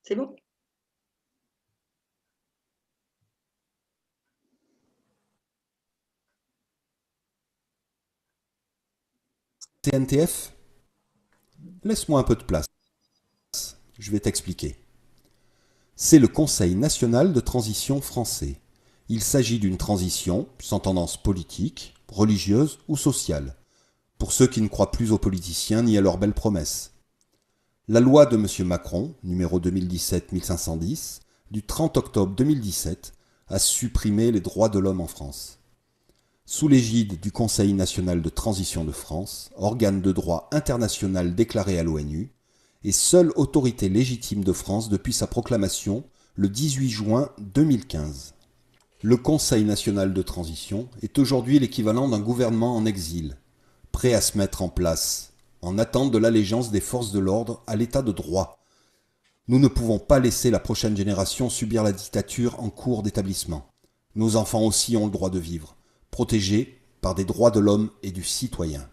C'est bon? CNTF? Laisse-moi un peu de place. Je vais t'expliquer. C'est le Conseil national de transition français. Il s'agit d'une transition sans tendance politique, religieuse ou sociale, pour ceux qui ne croient plus aux politiciens ni à leurs belles promesses. La loi de M. Macron, numéro 2017-1510, du 30 octobre 2017, a supprimé les droits de l'homme en France. Sous l'égide du Conseil national de transition de France, organe de droit international déclaré à l'ONU, et seule autorité légitime de France depuis sa proclamation le 18 juin 2015. Le Conseil national de transition est aujourd'hui l'équivalent d'un gouvernement en exil, prêt à se mettre en place, en attente de l'allégeance des forces de l'ordre à l'état de droit. Nous ne pouvons pas laisser la prochaine génération subir la dictature en cours d'établissement. Nos enfants aussi ont le droit de vivre, protégés par des droits de l'homme et du citoyen.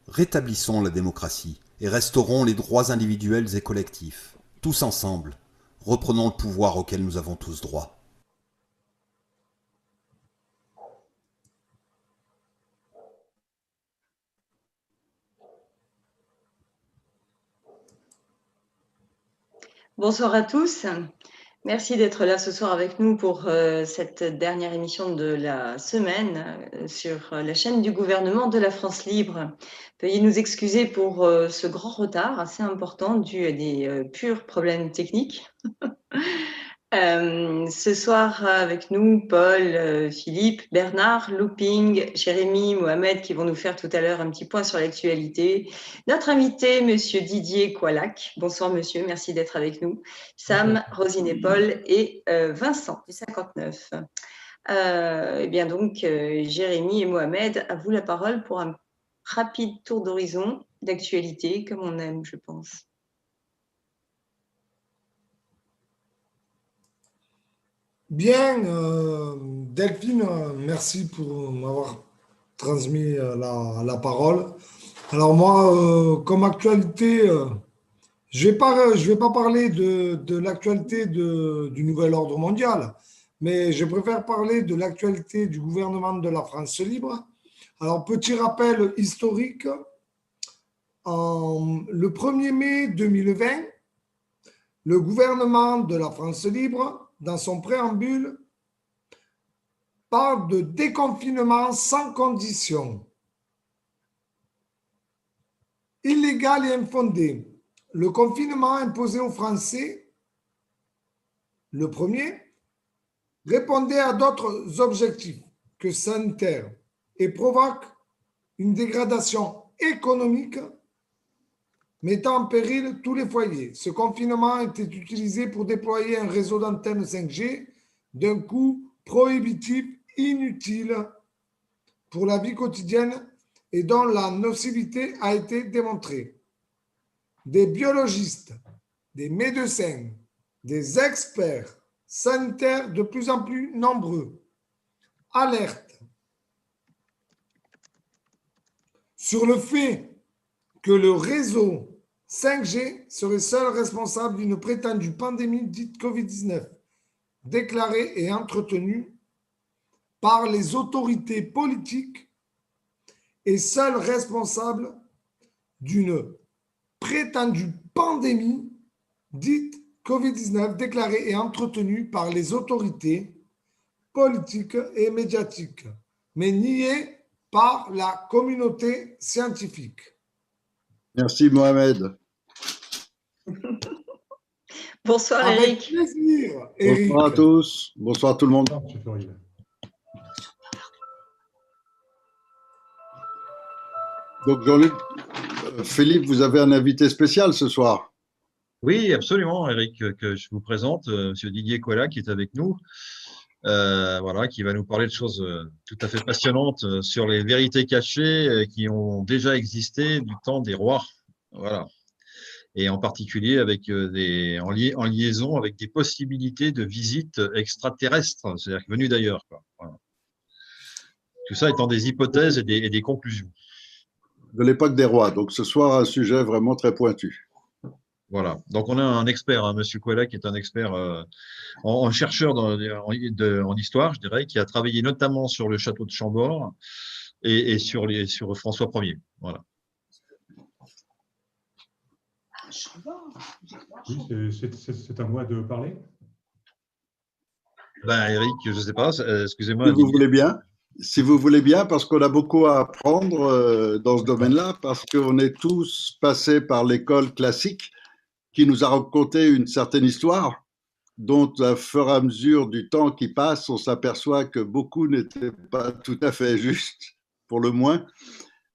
Rétablissons la démocratie et restaurons les droits individuels et collectifs. Tous ensemble, reprenons le pouvoir auquel nous avons tous droit. Bonsoir à tous. Merci d'être là ce soir avec nous pour cette dernière émission de la semaine sur la chaîne du gouvernement de la France libre. Veuillez nous excuser pour ce grand retard assez important dû à des purs problèmes techniques. Ce soir avec nous, Paul, Philippe, Bernard, Looping, Jérémy, Mohamed qui vont nous faire tout à l'heure un petit point sur l'actualité. Notre invité, monsieur Didier Coalac. Bonsoir monsieur, merci d'être avec nous. Sam, Rosine et Paul et Vincent du 59. Eh bien donc, Jérémy et Mohamed, à vous la parole pour un rapide tour d'horizon d'actualité, comme on aime, je pense. Bien, Delphine, merci pour m'avoir transmis la parole. Alors moi, comme actualité, je vais pas parler de l'actualité du nouvel ordre mondial, mais je préfère parler de l'actualité du gouvernement de la France libre. Alors, petit rappel historique, le 1er mai 2020, le gouvernement de la France libre, dans son préambule, parle de déconfinement sans condition, illégal et infondé. Le confinement imposé aux Français, le premier, répondait à d'autres objectifs que sanitaires et provoque une dégradation économique mettant en péril tous les foyers. Ce confinement était utilisé pour déployer un réseau d'antennes 5G d'un coût prohibitif inutile pour la vie quotidienne et dont la nocivité a été démontrée. Des biologistes, des médecins, des experts sanitaires de plus en plus nombreux alertent sur le fait que le réseau 5G serait seul responsable d'une prétendue pandémie dite Covid-19, déclarée et entretenue par les autorités politiques et seul responsable d'une prétendue pandémie dite Covid-19 déclarée et entretenue par les autorités politiques et médiatiques, mais niée par la communauté scientifique. Merci Mohamed. Bonsoir Avec Eric. plaisir, Eric. Bonsoir à tous. Bonsoir tout le monde. Donc Jean-Luc, Philippe, vous avez un invité spécial ce soir. Oui, absolument, Eric, que je vous présente, Monsieur Didier Coala, qui est avec nous, voilà, qui va nous parler de choses tout à fait passionnantes sur les vérités cachées qui ont déjà existé du temps des rois, voilà, et en particulier avec en liaison avec des possibilités de visites extraterrestres, c'est-à-dire venues d'ailleurs, quoi. Voilà. Tout ça étant des hypothèses et des conclusions. De l'époque des rois. Donc ce soir, un sujet vraiment très pointu. Voilà. Donc, on a un expert, hein, Monsieur Kouala, qui est un expert en chercheur en histoire, je dirais, qui a travaillé notamment sur le château de Chambord et sur François Ier. Voilà. Oui, c'est à moi de parler. Ben, Eric, je ne sais pas, excusez-moi. Si vous voulez bien. Si vous voulez bien, parce qu'on a beaucoup à apprendre dans ce domaine-là, parce qu'on est tous passés par l'école classique qui nous a raconté une certaine histoire, dont à fur et à mesure du temps qui passe, on s'aperçoit que beaucoup n'étaient pas tout à fait justes, pour le moins,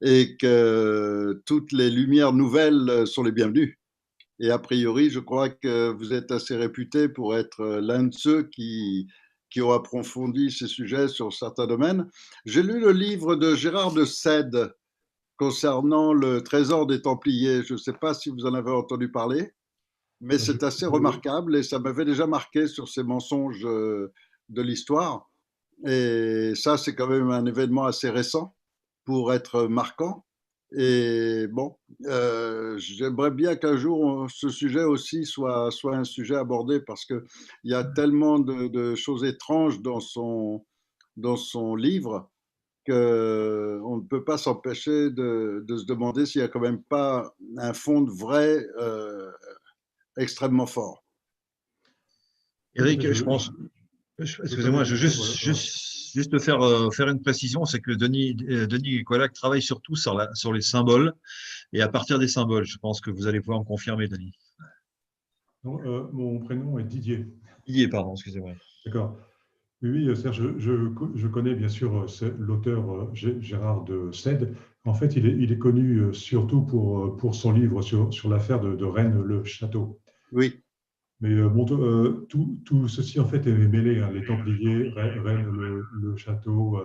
et que toutes les lumières nouvelles sont les bienvenues. Et a priori, je crois que vous êtes assez réputé pour être l'un de ceux qui ont approfondi ces sujets sur certains domaines. J'ai lu le livre de Gérard de Sède concernant le trésor des Templiers. Je ne sais pas si vous en avez entendu parler, mais c'est assez remarquable et ça m'avait déjà marqué sur ces mensonges de l'histoire. Et ça, c'est quand même un événement assez récent pour être marquant. Et bon, j'aimerais bien qu'un jour ce sujet aussi soit un sujet abordé parce qu'il y a tellement de choses étranges dans son livre qu'on ne peut pas s'empêcher de se demander s'il n'y a quand même pas un fond de vrai extrêmement fort. Eric, je pense. Excusez-moi, je veux juste faire une précision, c'est que Denis Kouala travaille surtout sur les symboles et à partir des symboles. Je pense que vous allez pouvoir me confirmer, Denis. Non, mon prénom est Didier. Didier, pardon, excusez-moi. D'accord. Oui, Serge, je connais bien sûr l'auteur Gérard de Sède. En fait, il est connu surtout pour son livre sur l'affaire de Rennes-le-Château. Oui. Mais bon, tout ceci, en fait, est mêlé, hein, les Templiers, Rennes, le château,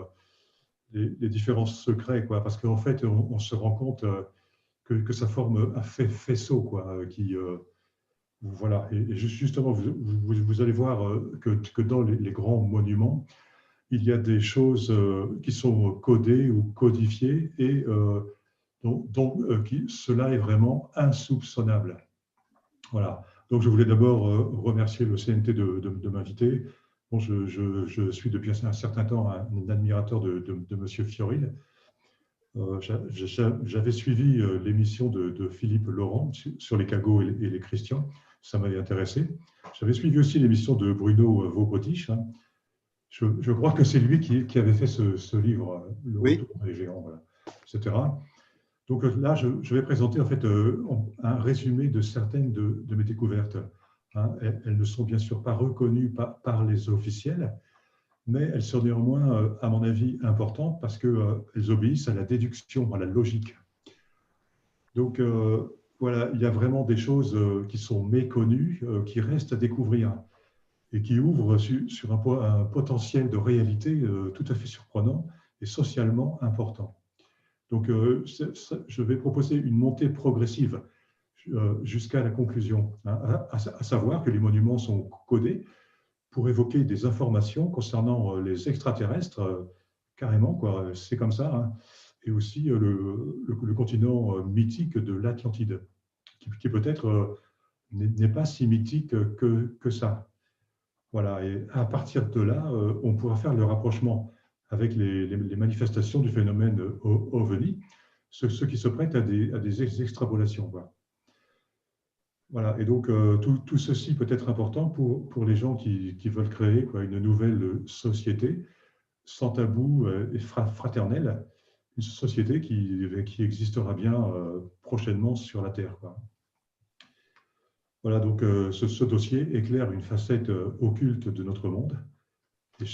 les différents secrets, quoi, parce qu'en fait, on se rend compte que ça forme un faisceau, quoi, voilà. Et justement, vous allez voir que dans les grands monuments, il y a des choses qui sont codées ou codifiées et dont cela est vraiment insoupçonnable. Voilà. Donc, je voulais d'abord remercier le CNT de m'inviter. Bon, je suis depuis un certain temps un admirateur de M. Fioril. J'avais suivi l'émission de Philippe Laurent sur les cagots et les Christians. Ça m'avait intéressé. J'avais suivi aussi l'émission de Bruno Vaubotich. Hein. Je crois que c'est lui qui avait fait ce livre, Le Retour des Géants, voilà, etc. Donc là, je vais présenter en fait un résumé de certaines de mes découvertes. Hein. Elles ne sont bien sûr pas reconnues par les officiels, mais elles sont néanmoins, à mon avis, importantes parce qu'elles obéissent à la déduction, à la logique. Donc voilà, il y a vraiment des choses qui sont méconnues, qui restent à découvrir et qui ouvrent sur un potentiel de réalité tout à fait surprenant et socialement important. Donc, je vais proposer une montée progressive jusqu'à la conclusion, hein, à savoir que les monuments sont codés pour évoquer des informations concernant les extraterrestres, carrément, quoi, c'est comme ça, hein, et aussi le continent mythique de l'Atlantide, qui peut-être n'est pas si mythique que ça. Voilà, et à partir de là, on pourra faire le rapprochement avec les manifestations du phénomène OVNI, ce qui se prête à des extrapolations. Voilà, et donc tout ceci peut être important pour les gens qui veulent créer une nouvelle société sans tabou et fraternelle, une société qui existera bien prochainement sur la Terre. Voilà, donc ce dossier éclaire une facette occulte de notre monde.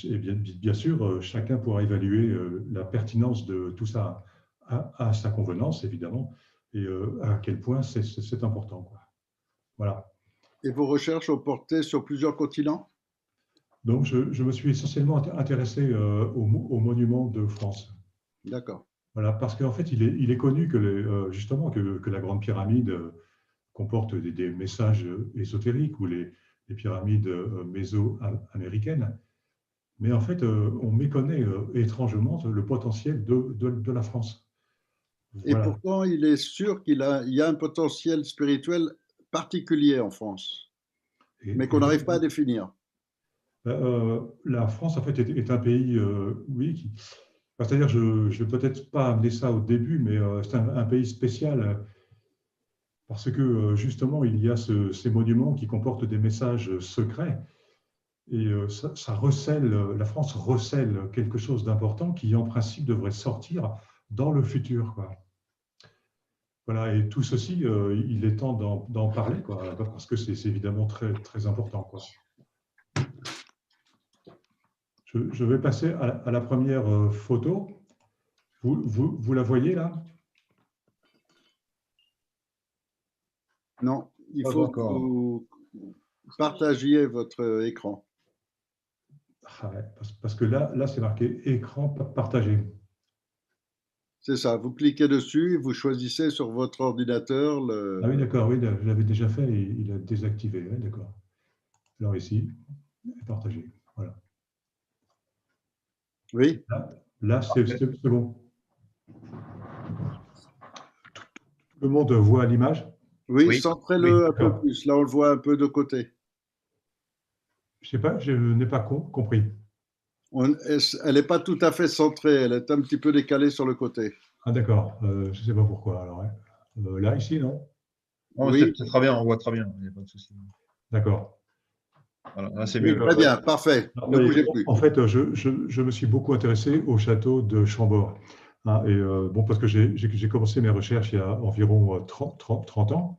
Et bien sûr, chacun pourra évaluer la pertinence de tout ça à sa convenance, évidemment, et à quel point c'est important. Voilà. Et vos recherches ont porté sur plusieurs continents? Donc, je me suis essentiellement intéressé aux monuments de France. D'accord. Voilà, parce qu'en fait, il est connu justement que la Grande Pyramide comporte des messages ésotériques ou les pyramides méso-américaines. Mais en fait, on méconnaît étrangement le potentiel de la France. Voilà. Et pourtant, il est sûr qu'il y a un potentiel spirituel particulier en France, mais qu'on Et n'arrive pas à définir. la France, en fait, est un pays, oui, c'est-à-dire, je ne vais peut-être pas amener ça au début, mais c'est un pays spécial parce que, justement, il y a ces monuments qui comportent des messages secrets et ça recèle, la France recèle quelque chose d'important qui, en principe, devrait sortir dans le futur, quoi. Voilà, et tout ceci, il est temps d'en parler, quoi, parce que c'est évidemment très, très important, quoi. Je vais passer à la première photo. Vous la voyez là? Non, il Pas faut que encore. vous partagiez votre écran. Ah ouais, parce que là c'est marqué écran partagé. C'est ça, vous cliquez dessus et vous choisissez sur votre ordinateur Ah oui, le... d'accord, oui, je l'avais déjà fait et il a désactivé. Ouais, d'accord. Alors ici, partagé. Voilà. Oui, Là c'est bon. Tout le monde voit l'image? oui, Oui. centrez-le un peu D'accord. plus. Là, on le voit un peu de côté. Je sais pas, je n'ai pas compris. Elle n'est pas tout à fait centrée, elle est un petit peu décalée sur le côté. Ah d'accord, je ne sais pas pourquoi. Alors, ouais. Là, ici, non? Oh, Oui, c'est très bien, on voit très bien, il n'y a pas de souci. D'accord. Voilà, là, c'est oui, mieux. très bien, parfait. Non, Ne mais bougez plus. en fait, je me suis beaucoup intéressé au château de Chambord. Hein, et bon, parce que j'ai commencé mes recherches il y a environ 30 ans.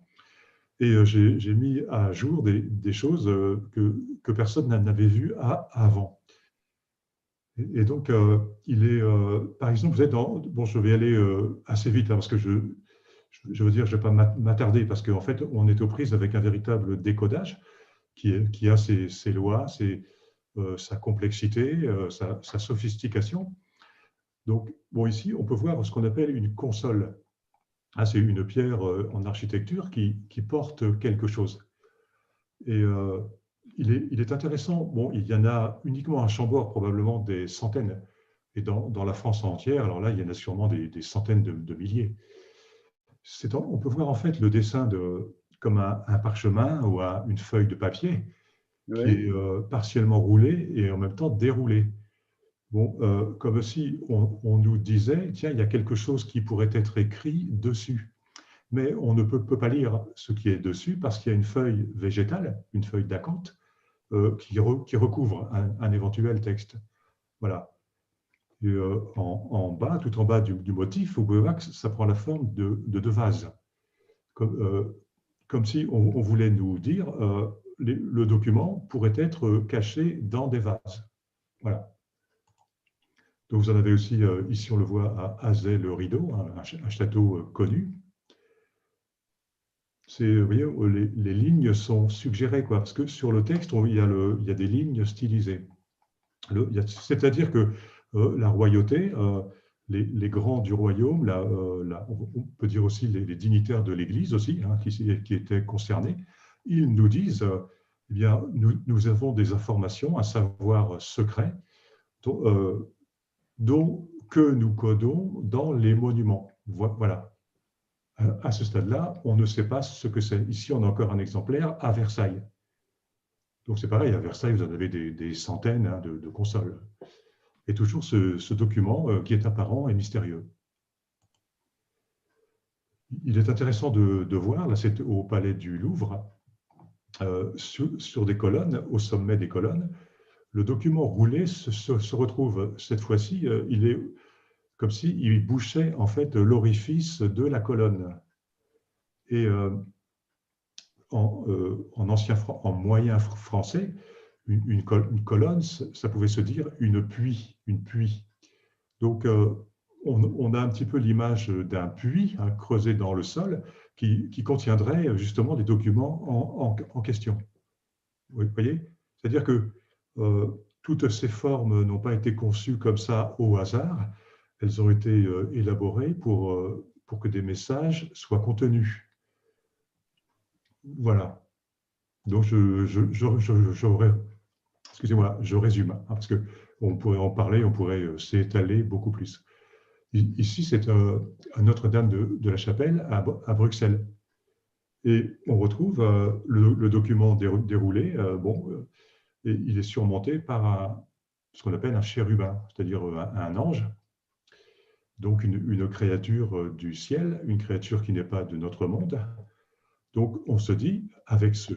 Et j'ai mis à jour des choses que personne n'avait vues avant. Et donc, par exemple, vous êtes dans. Bon, je vais aller assez vite là, parce que je veux dire, je ne vais pas m'attarder, parce qu'en fait, on est aux prises avec un véritable décodage qui a ses lois, sa complexité, sa sophistication. Donc, bon, ici, on peut voir ce qu'on appelle une console. Ah, c'est une pierre en architecture qui porte quelque chose. Et il est intéressant. Bon, il y en a uniquement à Chambord, probablement des centaines. Et dans la France entière, alors là, il y en a sûrement des centaines de milliers. On peut voir en fait le dessin comme un parchemin ou une feuille de papier qui Oui, est partiellement roulée et en même temps déroulée. Bon, comme si on nous disait, tiens, il y a quelque chose qui pourrait être écrit dessus. Mais on ne peut pas lire ce qui est dessus parce qu'il y a une feuille végétale, une feuille d'acanthe, qui recouvre un éventuel texte. Voilà. Et, en bas, tout en bas du motif, vous pouvez voir que ça prend la forme de deux vases. Comme si on voulait nous dire le document pourrait être caché dans des vases. Voilà. Donc vous en avez aussi, ici on le voit à Azay-le-Rideau, un château connu. Vous voyez, les lignes sont suggérées, quoi, parce que sur le texte, il y a des lignes stylisées. C'est-à-dire que la royauté, les grands du royaume, on peut dire aussi les dignitaires de l'Église aussi, hein, qui étaient concernés, ils nous disent, eh bien, nous avons des informations, un savoir secret, que nous codons dans les monuments. Voilà. À ce stade-là, on ne sait pas ce que c'est. Ici, on a encore un exemplaire à Versailles. Donc c'est pareil, à Versailles, vous en avez des centaines de consoles. Et toujours ce document qui est apparent et mystérieux. Il est intéressant de voir, là c'est au Palais du Louvre, sur des colonnes, au sommet des colonnes, le document roulé se retrouve cette fois-ci, il est comme s'il bouchait en fait l'orifice de la colonne. Et en moyen français, une colonne, ça pouvait se dire une puits. Donc, on a un petit peu l'image d'un puits creusé dans le sol qui contiendrait justement des documents en question. Vous voyez? C'est-à-dire que toutes ces formes n'ont pas été conçues comme ça au hasard. Elles ont été élaborées pour que des messages soient contenus. Voilà. Donc, excusez-moi, je résume, hein, parce qu'on pourrait en parler, on pourrait s'étaler beaucoup plus. Ici, c'est à Notre-Dame de la Chapelle, à Bruxelles. Et on retrouve le document déroulé, et il est surmonté par ce qu'on appelle un chérubin, c'est-à-dire un ange, donc une créature du ciel, une créature qui n'est pas de notre monde. Donc on se dit, avec ce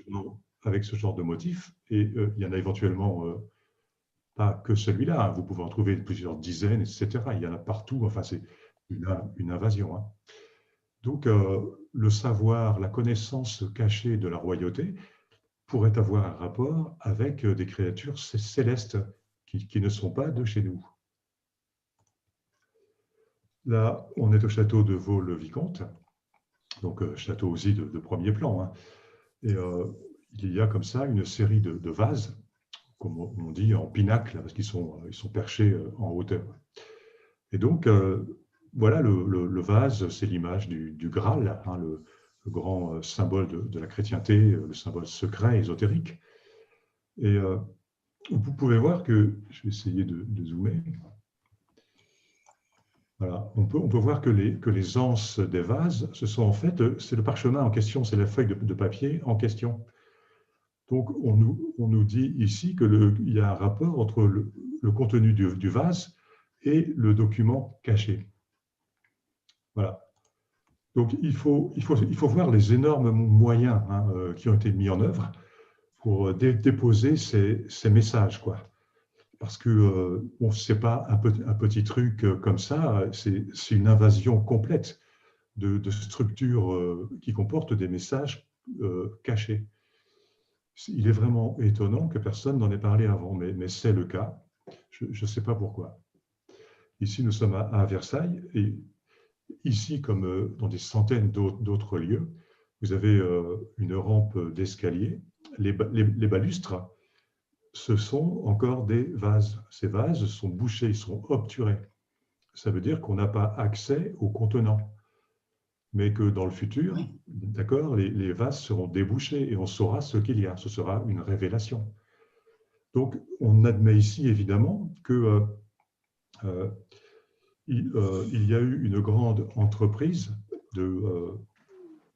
genre de motif, et il y en a éventuellement pas que celui-là, hein, vous pouvez en trouver plusieurs dizaines, etc. Il y en a partout, enfin c'est une invasion. Hein. Donc le savoir, la connaissance cachée de la royauté pourrait avoir un rapport avec des créatures célestes qui ne sont pas de chez nous. Là, on est au château de Vaux-le-Vicomte, donc château aussi de premier plan. Hein. Et il y a comme ça une série de vases, comme on dit en pinacle, parce qu'ils sont perchés en hauteur. Et donc, voilà, le vase, c'est l'image du Graal, hein, le grand symbole de la chrétienté, le symbole secret, ésotérique. Et vous pouvez voir que, je vais essayer de zoomer, voilà, on peut voir que les anses des vases, ce sont en fait, c'est le parchemin en question, c'est la feuille de papier en question. Donc, on nous dit ici qu'il y a un rapport entre le contenu du vase et le document caché. Voilà. Donc, il faut voir les énormes moyens hein, qui ont été mis en œuvre pour déposer ces messages, quoi. Parce que bon, ce n'est pas un petit truc comme ça, c'est une invasion complète de structures qui comportent des messages cachés. Il est vraiment étonnant que personne n'en ait parlé avant, mais c'est le cas. Je ne sais pas pourquoi. Ici, nous sommes à Versailles, et ici, comme dans des centaines d'autres lieux, vous avez une rampe d'escalier. Les balustres, ce sont encore des vases. Ces vases sont bouchés, ils sont obturés. Ça veut dire qu'on n'a pas accès au contenant. Mais que dans le futur, d'accord, les vases seront débouchés et on saura ce qu'il y a. Ce sera une révélation. Donc, on admet ici, évidemment, que il y a eu une grande entreprise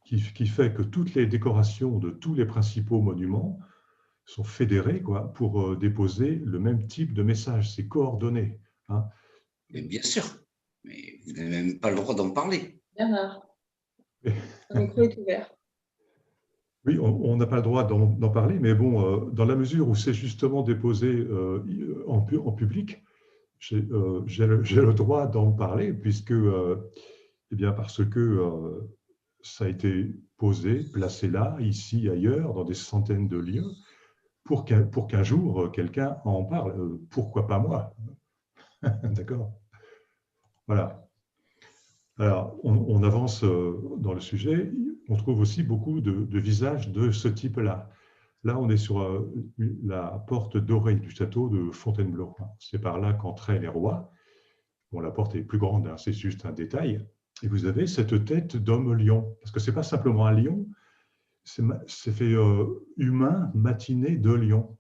qui fait que toutes les décorations de tous les principaux monuments sont fédérées quoi, pour déposer le même type de message, c'est coordonné. Hein. Mais bien sûr, mais vous n'avez même pas le droit d'en parler. Bernard, le micro est ouvert. Oui, on n'a pas le droit d'en parler, mais bon, dans la mesure où c'est justement déposé en public, j'ai le droit d'en parler, puisque, eh bien, parce que ça a été posé, placé là, ici, ailleurs, dans des centaines de lieux, pour qu'un jour, quelqu'un en parle. Pourquoi pas moi? D'accord? Voilà. Alors, on avance dans le sujet. On trouve aussi beaucoup de visages de ce type-là. Là, on est sur la porte dorée du château de Fontainebleau. C'est par là qu'entraient les rois. Bon, la porte est plus grande, hein, c'est juste un détail. Et vous avez cette tête d'homme-lion. Parce que ce n'est pas simplement un lion, c'est fait humain matiné de lion.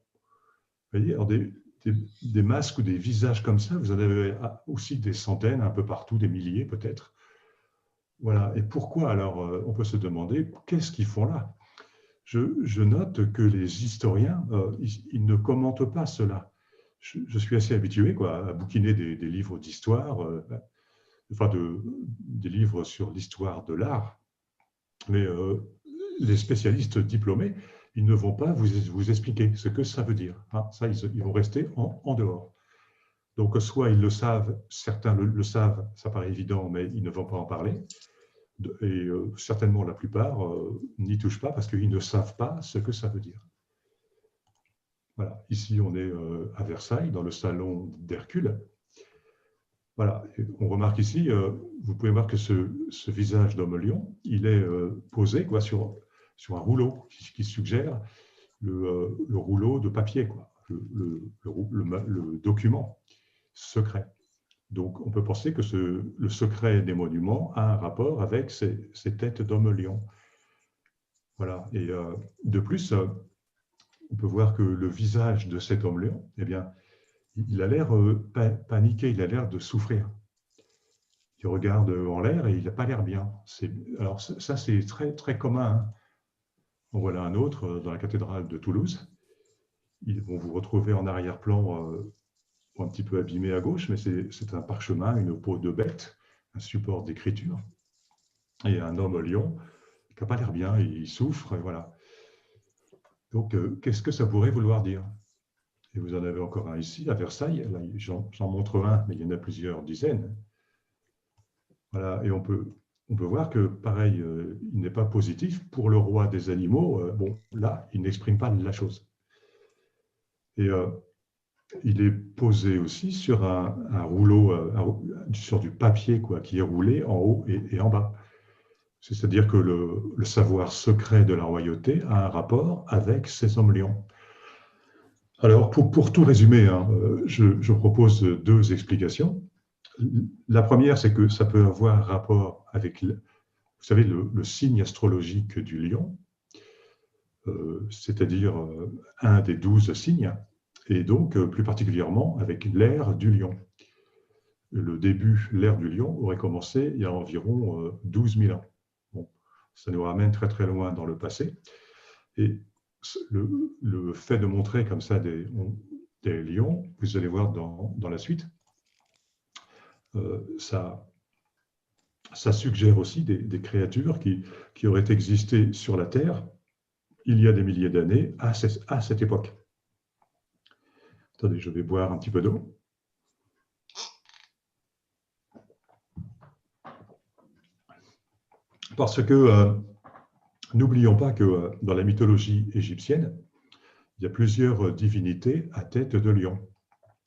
Vous voyez, alors des masques ou des visages comme ça, vous en avez aussi des centaines, un peu partout, des milliers peut-être. Voilà. Et pourquoi alors, on peut se demander, qu'est-ce qu'ils font là? Je note que les historiens, ils ne commentent pas cela. Je suis assez habitué quoi, à bouquiner des livres d'histoire, enfin des livres sur l'histoire de l'art, mais les spécialistes diplômés, ils ne vont pas vous expliquer ce que ça veut dire. Hein. Ça, ils vont rester en dehors. Donc, soit ils le savent, certains le savent, ça paraît évident, mais ils ne vont pas en parler. Et certainement la plupart n'y touchent pas parce qu'ils ne savent pas ce que ça veut dire. Voilà, ici on est à Versailles, dans le salon d'Hercule. Voilà, et on remarque ici, vous pouvez voir que ce visage d'homme-lion, il est posé quoi, sur un rouleau qui suggère le rouleau de papier, quoi, le document secret. Donc, on peut penser que le secret des monuments a un rapport avec ces têtes d'homme-lion. Voilà. Et de plus, on peut voir que le visage de cet homme-lion, eh bien, il a l'air paniqué, il a l'air de souffrir. Il regarde en l'air et il n'a pas l'air bien. Alors, ça, c'est très, très commun. Hein. En voilà un autre dans la cathédrale de Toulouse. Bon, vous retrouvez en arrière-plan, un petit peu abîmé à gauche, mais c'est un parchemin, une peau de bête, un support d'écriture. Et un homme lion qui n'a pas l'air bien, il souffre, et voilà. Donc, qu'est-ce que ça pourrait vouloir dire? Et vous en avez encore un ici, à Versailles. J'en montre un, mais il y en a plusieurs dizaines. Voilà, et on peut voir que, pareil, il n'est pas positif. Pour le roi des animaux, bon, là, il n'exprime pas la chose. Et il est posé aussi sur un rouleau, sur du papier quoi, qui est roulé en haut et en bas. C'est-à-dire que le savoir secret de la royauté a un rapport avec ces hommes lions. Alors, pour tout résumer, hein, je propose deux explications. La première, c'est que ça peut avoir rapport avec, vous savez, le signe astrologique du lion, c'est-à-dire un des 12 signes, et donc plus particulièrement avec l'ère du lion. Le début, l'ère du lion, aurait commencé il y a environ 12 000 ans. Bon, ça nous ramène très très loin dans le passé. Et le fait de montrer comme ça des lions, vous allez voir dans la suite, ça suggère aussi des créatures qui auraient existé sur la Terre il y a des milliers d'années à cette époque. Attendez, je vais boire un petit peu d'eau. Parce que n'oublions pas que dans la mythologie égyptienne, il y a plusieurs divinités à tête de lion,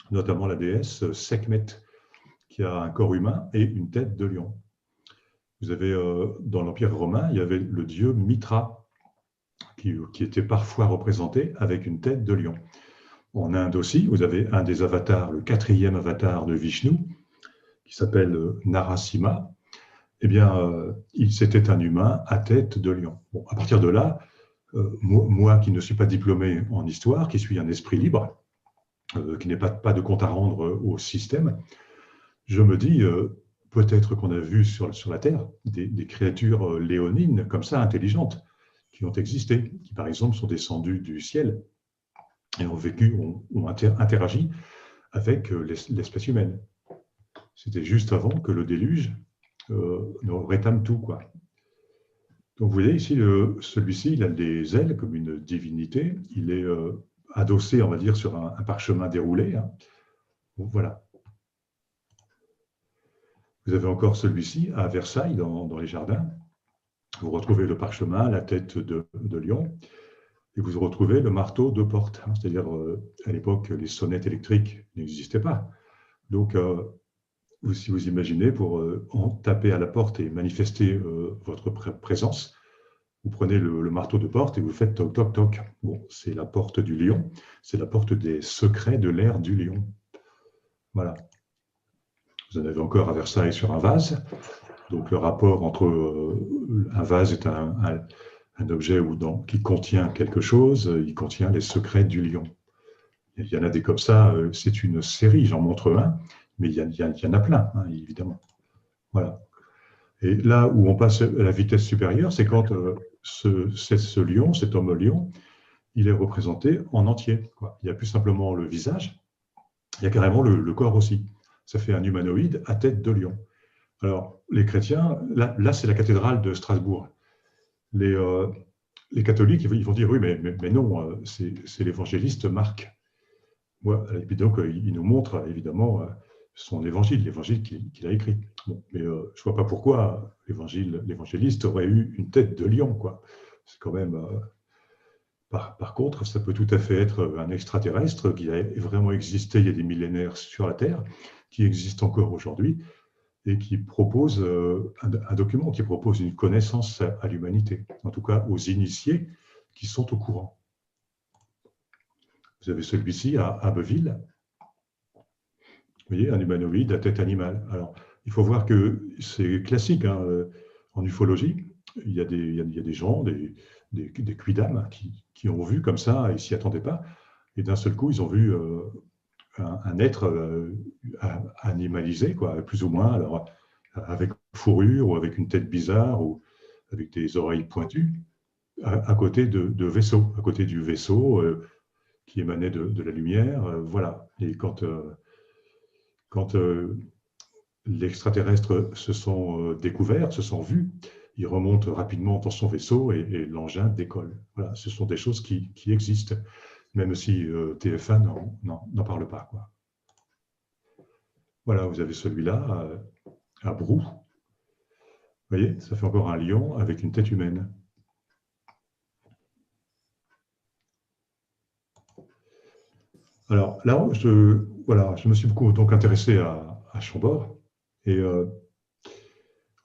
notamment la déesse Sekhmet, qui a un corps humain et une tête de lion. Vous avez, dans l'Empire romain, il y avait le dieu Mitra, qui était parfois représenté avec une tête de lion. En Inde aussi, vous avez un des avatars, le 4e avatar de Vishnu, qui s'appelle Narasimha. Eh bien, c'était un humain à tête de lion. Bon, à partir de là, moi qui ne suis pas diplômé en histoire, qui suis un esprit libre, qui n'ai pas de compte à rendre au système, je me dis, peut-être qu'on a vu sur la Terre des créatures léonines comme ça, intelligentes, qui ont existé, qui par exemple sont descendues du ciel et ont vécu, ont interagi avec l'espèce humaine. C'était juste avant que le déluge ne rétame tout, quoi. Donc vous voyez ici, celui-ci, il a des ailes comme une divinité. Il est adossé, on va dire, sur un parchemin déroulé. Hein. Bon, voilà. Vous avez encore celui-ci à Versailles, dans les jardins. Vous retrouvez le parchemin, la tête de lion, et vous retrouvez le marteau de porte. Hein. C'est-à-dire, à l'époque, les sonnettes électriques n'existaient pas. Donc, si vous imaginez, pour en taper à la porte et manifester votre présence, vous prenez le marteau de porte et vous faites toc, toc, toc. Bon, c'est la porte du lion, c'est la porte des secrets de l'ère du lion. Voilà. Vous en avez encore à Versailles sur un vase. Donc, le rapport entre un vase est un objet qui contient quelque chose, il contient les secrets du lion. Il y en a des comme ça, c'est une série, j'en montre un, mais il y en a plein, hein, évidemment. Voilà. Et là où on passe à la vitesse supérieure, c'est quand ce lion, cet homme lion, il est représenté en entier, quoi. Il n'y a plus simplement le visage, il y a carrément le corps aussi. Ça fait un humanoïde à tête de lion. Alors, les chrétiens, là c'est la cathédrale de Strasbourg. Les catholiques, ils vont dire, oui, mais non, c'est l'évangéliste Marc. Ouais, et puis donc, il nous montre, évidemment, son évangile, l'évangile qu'il a écrit. Bon, mais je ne vois pas pourquoi l'évangéliste aurait eu une tête de lion, quoi. C'est quand même... Par contre, ça peut tout à fait être un extraterrestre qui a vraiment existé il y a des millénaires sur la Terre, qui existe encore aujourd'hui, et qui propose un document, qui propose une connaissance à l'humanité, en tout cas aux initiés qui sont au courant. Vous avez celui-ci à Abbeville. Vous voyez, un humanoïde à tête animale. Alors, il faut voir que c'est classique, hein, en ufologie. Il y a des gens, des quidam qui ont vu comme ça, et ils ne s'y attendaient pas. Et d'un seul coup, ils ont vu un être animalisé, quoi, plus ou moins, alors, avec fourrure ou avec une tête bizarre ou avec des oreilles pointues. à côté de vaisseaux, à côté du vaisseau qui émanait de la lumière. Voilà. Et quand les extraterrestres se sont découverts, se sont vus, ils remontent rapidement dans son vaisseau et l'engin décolle. Voilà, ce sont des choses qui existent, même si TF1 n'en parle pas, quoi. Voilà, vous avez celui-là à Brou. Vous voyez, ça fait encore un lion avec une tête humaine. Alors là, je me suis beaucoup donc intéressé à Chambord. Et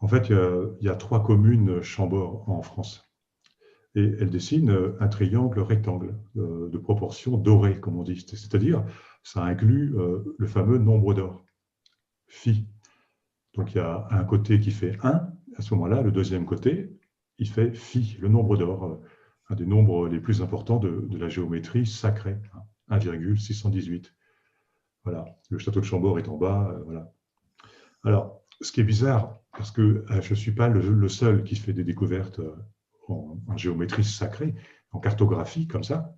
en fait, il y a 3 communes Chambord en France. Et elles dessinent un triangle rectangle de proportion dorée, comme on dit. C'est-à-dire, ça inclut le fameux nombre d'or, phi. Donc il y a un côté qui fait 1, à ce moment-là, le deuxième côté, il fait phi, le nombre d'or, un des nombres les plus importants de la géométrie sacrée, 1,618. Voilà, le château de Chambord est en bas. Voilà. Alors, ce qui est bizarre, parce que je ne suis pas le seul qui fait des découvertes en géométrie sacrée, en cartographie, comme ça.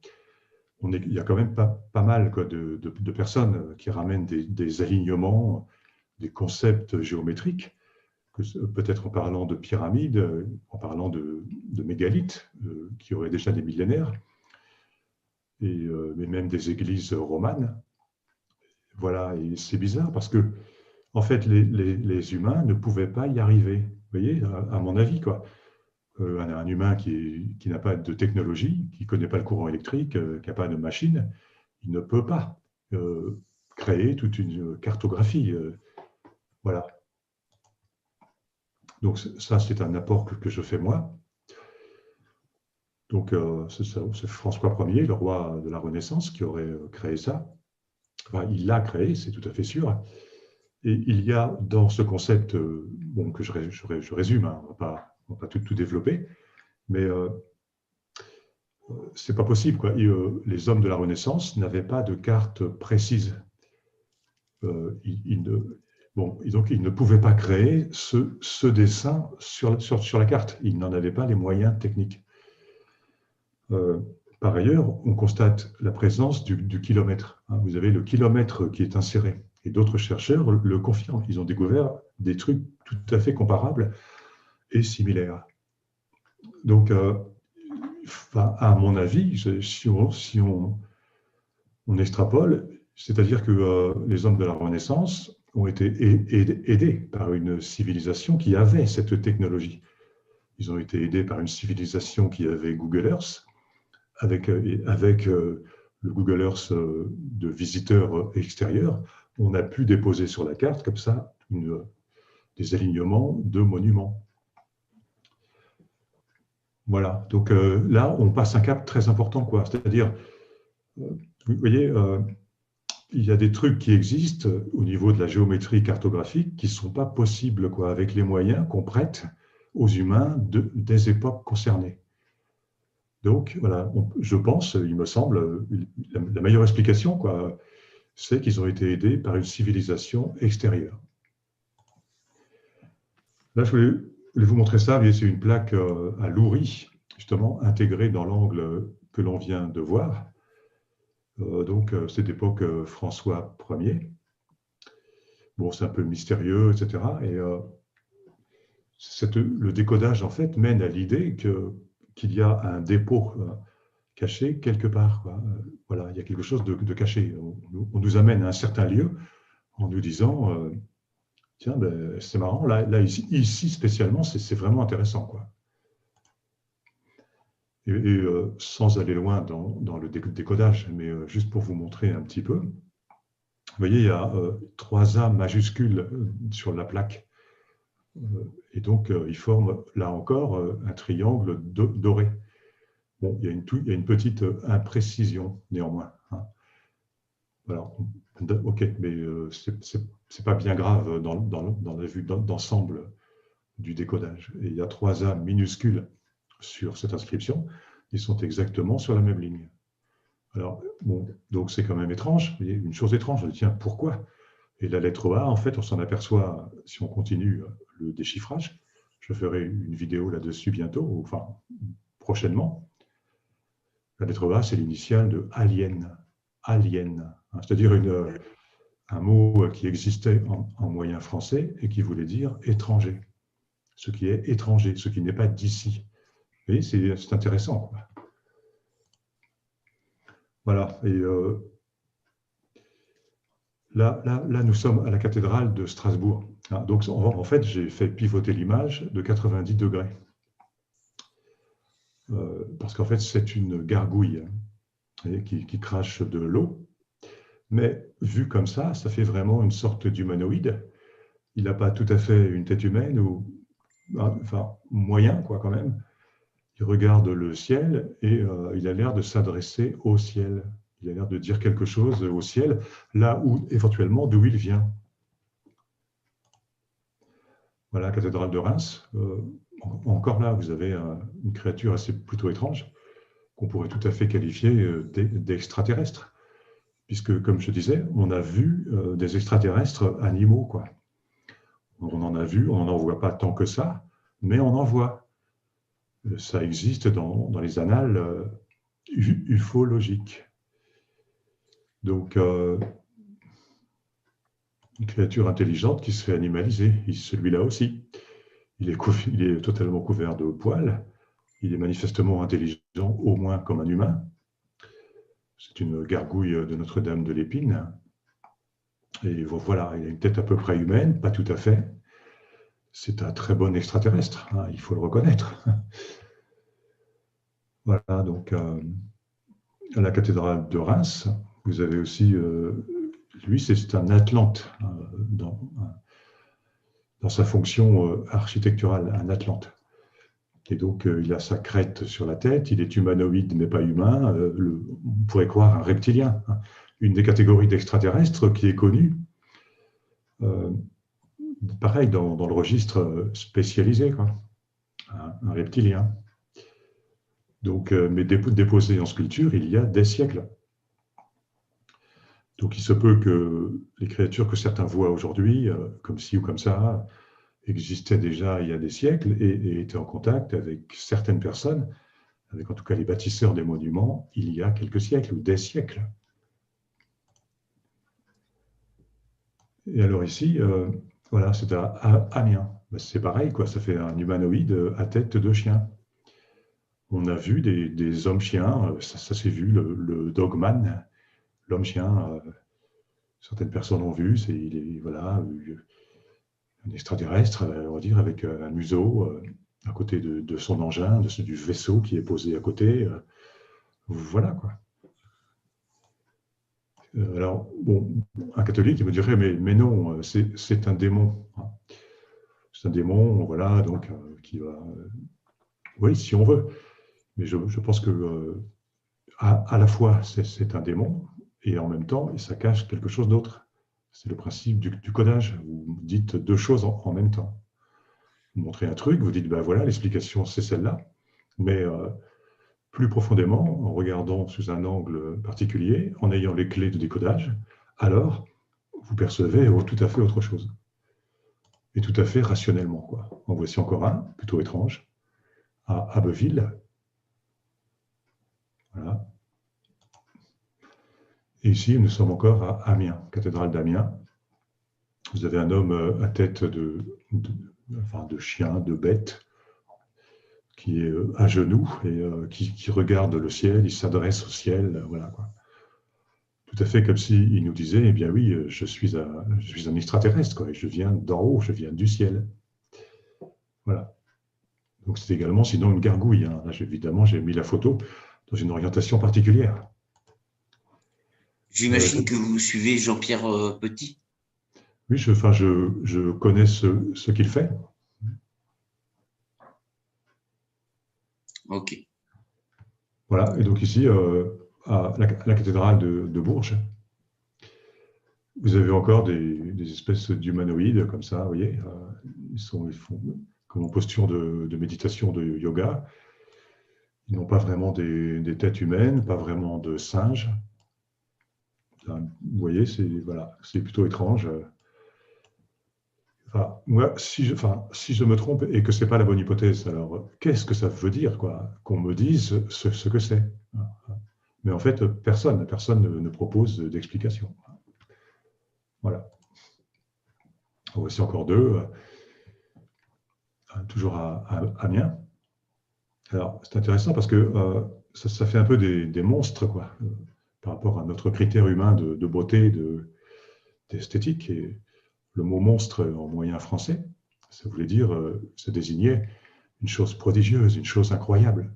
Il y a quand même pas mal quoi, de personnes qui ramènent des alignements, des concepts géométriques, peut-être en parlant de pyramides, en parlant de mégalithes, qui auraient déjà des millénaires, mais même des églises romanes. Voilà, et c'est bizarre parce que, en fait, les humains ne pouvaient pas y arriver. Vous voyez, à mon avis, quoi. Un humain qui n'a pas de technologie, qui ne connaît pas le courant électrique, qui n'a pas de machine, il ne peut pas créer toute une cartographie. Voilà. Donc ça, c'est un apport que je fais moi. Donc c'est François Ier, le roi de la Renaissance, qui aurait créé ça. Enfin, il l'a créé, c'est tout à fait sûr. Et il y a dans ce concept, bon, que je résume, hein, on ne va pas tout développer, mais c'est pas possible, quoi. Les hommes de la Renaissance n'avaient pas de carte précise. Donc, ils ne pouvaient pas créer ce dessin sur la carte. Ils n'en avaient pas les moyens techniques. Par ailleurs, on constate la présence du kilomètre. Vous avez le kilomètre qui est inséré. Et d'autres chercheurs le confirment. Ils ont découvert des trucs tout à fait comparables et similaires. Donc, à mon avis, si on extrapole, c'est-à-dire que les hommes de la Renaissance ont été aidés par une civilisation qui avait cette technologie. Ils ont été aidés par une civilisation qui avait Google Earth, avec le Google Earth de visiteurs extérieurs, on a pu déposer sur la carte, comme ça, des alignements de monuments. Voilà, donc là, on passe un cap très important, quoi. C'est-à-dire, vous voyez, il y a des trucs qui existent au niveau de la géométrie cartographique qui ne sont pas possibles, quoi, avec les moyens qu'on prête aux humains des époques concernées. Donc, voilà, je pense, il me semble, la meilleure explication, quoi, c'est qu'ils ont été aidés par une civilisation extérieure. Là, je voulais vous montrer ça. C'est une plaque à Loury, justement, intégrée dans l'angle que l'on vient de voir. Donc, c'est d'époque François Ier. Bon, c'est un peu mystérieux, etc. Et le décodage, en fait, mène à l'idée qu'il y a un dépôt caché quelque part, quoi. Voilà, il y a quelque chose de caché. On nous amène à un certain lieu en nous disant tiens, ben, c'est marrant, là ici spécialement, c'est vraiment intéressant, quoi. Et sans aller loin dans le décodage, mais juste pour vous montrer un petit peu, vous voyez, il y a 3 A majuscules sur la plaque. Et donc, ils forment, là encore, un triangle doré. Bon, il y a une petite imprécision, néanmoins. Hein. Alors, OK, mais c'est pas bien grave dans la vue d'ensemble du décodage. Et il y a 3 A minuscules sur cette inscription. Ils sont exactement sur la même ligne. Alors, bon, donc c'est quand même étrange. Vous voyez, une chose étrange, on dit, tiens, pourquoi? Et la lettre A, en fait, on s'en aperçoit si on continue le déchiffrage. Je ferai une vidéo là-dessus bientôt, enfin, prochainement. La lettre A, c'est l'initiale de alien. Alien, hein, c'est-à-dire un mot qui existait en moyen français et qui voulait dire étranger. Ce qui est étranger, ce qui n'est pas d'ici. Et c'est intéressant, quoi. Voilà. Et là, nous sommes à la cathédrale de Strasbourg. Donc, en fait, j'ai fait pivoter l'image de 90 degrés. Parce qu'en fait, c'est une gargouille qui crache de l'eau. Mais vu comme ça fait vraiment une sorte d'humanoïde. Il n'a pas tout à fait une tête humaine, enfin, moyen, quoi, quand même. Il regarde le ciel et il a l'air de s'adresser au ciel. Il a l'air de dire quelque chose au ciel, là où, éventuellement, d'où il vient. Voilà, cathédrale de Reims. Encore là, vous avez une créature plutôt étrange, qu'on pourrait tout à fait qualifier d'extraterrestre. Puisque, comme je disais, on a vu des extraterrestres animaux, quoi. On en a vu, on n'en voit pas tant que ça, mais on en voit. Ça existe dans les annales ufologiques. Donc, une créature intelligente qui se fait animaliser, celui-là aussi. Il est totalement couvert de poils, il est manifestement intelligent, au moins comme un humain. C'est une gargouille de Notre-Dame de l'Épine. Et voilà, il a une tête à peu près humaine, pas tout à fait. C'est un très bon extraterrestre, hein, il faut le reconnaître. Voilà, donc à la cathédrale de Reims, vous avez aussi, lui c'est un Atlante, dans sa fonction architecturale, un Atlante. Et donc il a sa crête sur la tête, il est humanoïde mais pas humain, on pourrait croire un reptilien, hein, une des catégories d'extraterrestres qui est connue. Pareil, dans le registre spécialisé, quoi. Un reptilien. Donc, mais déposé en sculpture il y a des siècles. Donc il se peut que les créatures que certains voient aujourd'hui, comme ci ou comme ça, existaient déjà il y a des siècles et étaient en contact avec certaines personnes, avec en tout cas les bâtisseurs des monuments, il y a quelques siècles ou des siècles. Et alors ici, voilà, c'est à Amiens. C'est pareil, quoi, ça fait un humanoïde à tête de chien. On a vu des hommes-chiens, ça s'est vu, le dogman, l'homme-chien, certaines personnes ont vu, il est voilà, un extraterrestre, on va dire, avec un museau à côté de son engin, du vaisseau qui est posé à côté. Voilà, quoi. Alors, bon, un catholique, il me dirait, mais non, c'est un démon. C'est un démon, voilà, donc, qui va... oui, si on veut. Mais je pense que à la fois, c'est un démon, et en même temps, ça cache quelque chose d'autre. C'est le principe du codage. Vous dites deux choses en même temps. Vous montrez un truc, vous dites, ben voilà, l'explication, c'est celle-là. Mais plus profondément, en regardant sous un angle particulier, en ayant les clés de décodage, alors vous percevez tout à fait autre chose. Et tout à fait rationnellement, quoi. En voici encore un, plutôt étrange, à Abbeville. Voilà. Et ici, nous sommes encore à Amiens, cathédrale d'Amiens. Vous avez un homme à tête de chien, de bête, qui est à genoux et qui regarde le ciel, il s'adresse au ciel, voilà, quoi. Tout à fait comme s'il nous disait, eh bien oui, je suis un extraterrestre, quoi, et je viens d'en haut, je viens du ciel. Voilà. Donc c'est également sinon une gargouille, hein. Là, évidemment, j'ai mis la photo dans une orientation particulière. J'imagine que vous suivez Jean-Pierre Petit. Oui, je connais ce qu'il fait. Ok. Voilà, et donc ici, à la cathédrale de Bourges, vous avez encore des espèces d'humanoïdes comme ça, vous voyez, ils font comme en posture de méditation, de yoga. Ils n'ont pas vraiment des têtes humaines, pas vraiment de singes. Vous voyez, c'est plutôt étrange. Enfin, moi, si je me trompe et que ce n'est pas la bonne hypothèse, alors qu'est-ce que ça veut dire, quoi, qu'on me dise ce que c'est? Mais en fait, personne ne propose d'explication. Voilà. Voici encore deux, toujours à Amiens. Alors, c'est intéressant parce que ça fait un peu des monstres, quoi, par rapport à notre critère humain de beauté, d'esthétique. Et le mot monstre en moyen français, ça voulait dire, ça désignait une chose prodigieuse, une chose incroyable.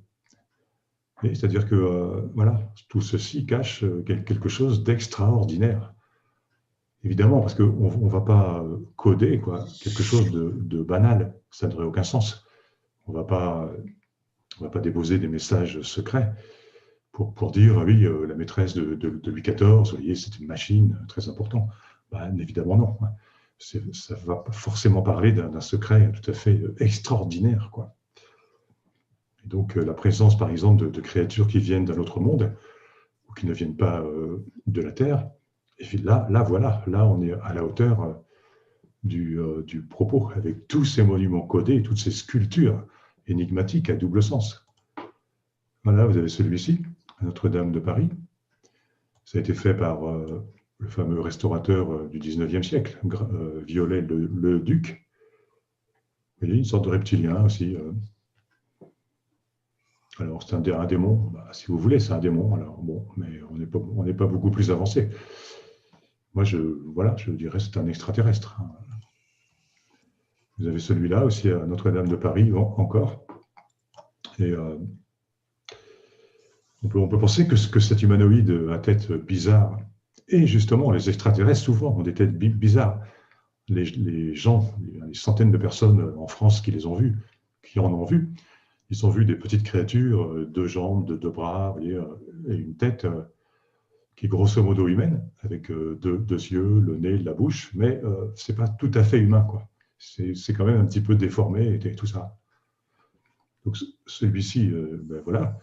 C'est-à-dire que voilà, tout ceci cache quelque chose d'extraordinaire. Évidemment, parce qu'on ne va pas coder quoi, quelque chose de banal, ça n'aurait aucun sens. On ne va pas déposer des messages secrets pour dire, oui, la maîtresse de Louis XIV, vous voyez, c'est une machine très importante. Ben, évidemment, non. Ça va forcément parler d'un secret tout à fait extraordinaire, quoi. Et donc, la présence, par exemple, de créatures qui viennent d'un autre monde, ou qui ne viennent pas de la Terre, et puis là, voilà, là, on est à la hauteur du propos, avec tous ces monuments codés, toutes ces sculptures énigmatiques à double sens. Voilà, vous avez celui-ci, Notre-Dame de Paris. Ça a été fait par le fameux restaurateur du 19e siècle, Viollet-le-Duc. Vous voyez, une sorte de reptilien aussi. Alors, c'est un démon, bah, si vous voulez, c'est un démon, alors bon, mais on n'est pas beaucoup plus avancé. Moi, je dirais que c'est un extraterrestre. Vous avez celui-là aussi à Notre-Dame de Paris, encore. Et on peut penser que cet humanoïde à tête bizarre, et justement, les extraterrestres, souvent, ont des têtes bizarres. Les gens, les centaines de personnes en France qui les ont vus, qui en ont vu, ils ont vu des petites créatures, 2 jambes, 2 bras, vous voyez, et une tête qui est grosso modo humaine, avec 2 yeux, le nez, la bouche, mais ce n'est pas tout à fait humain, quoi. C'est quand même un petit peu déformé et tout ça. Donc celui-ci, ben voilà,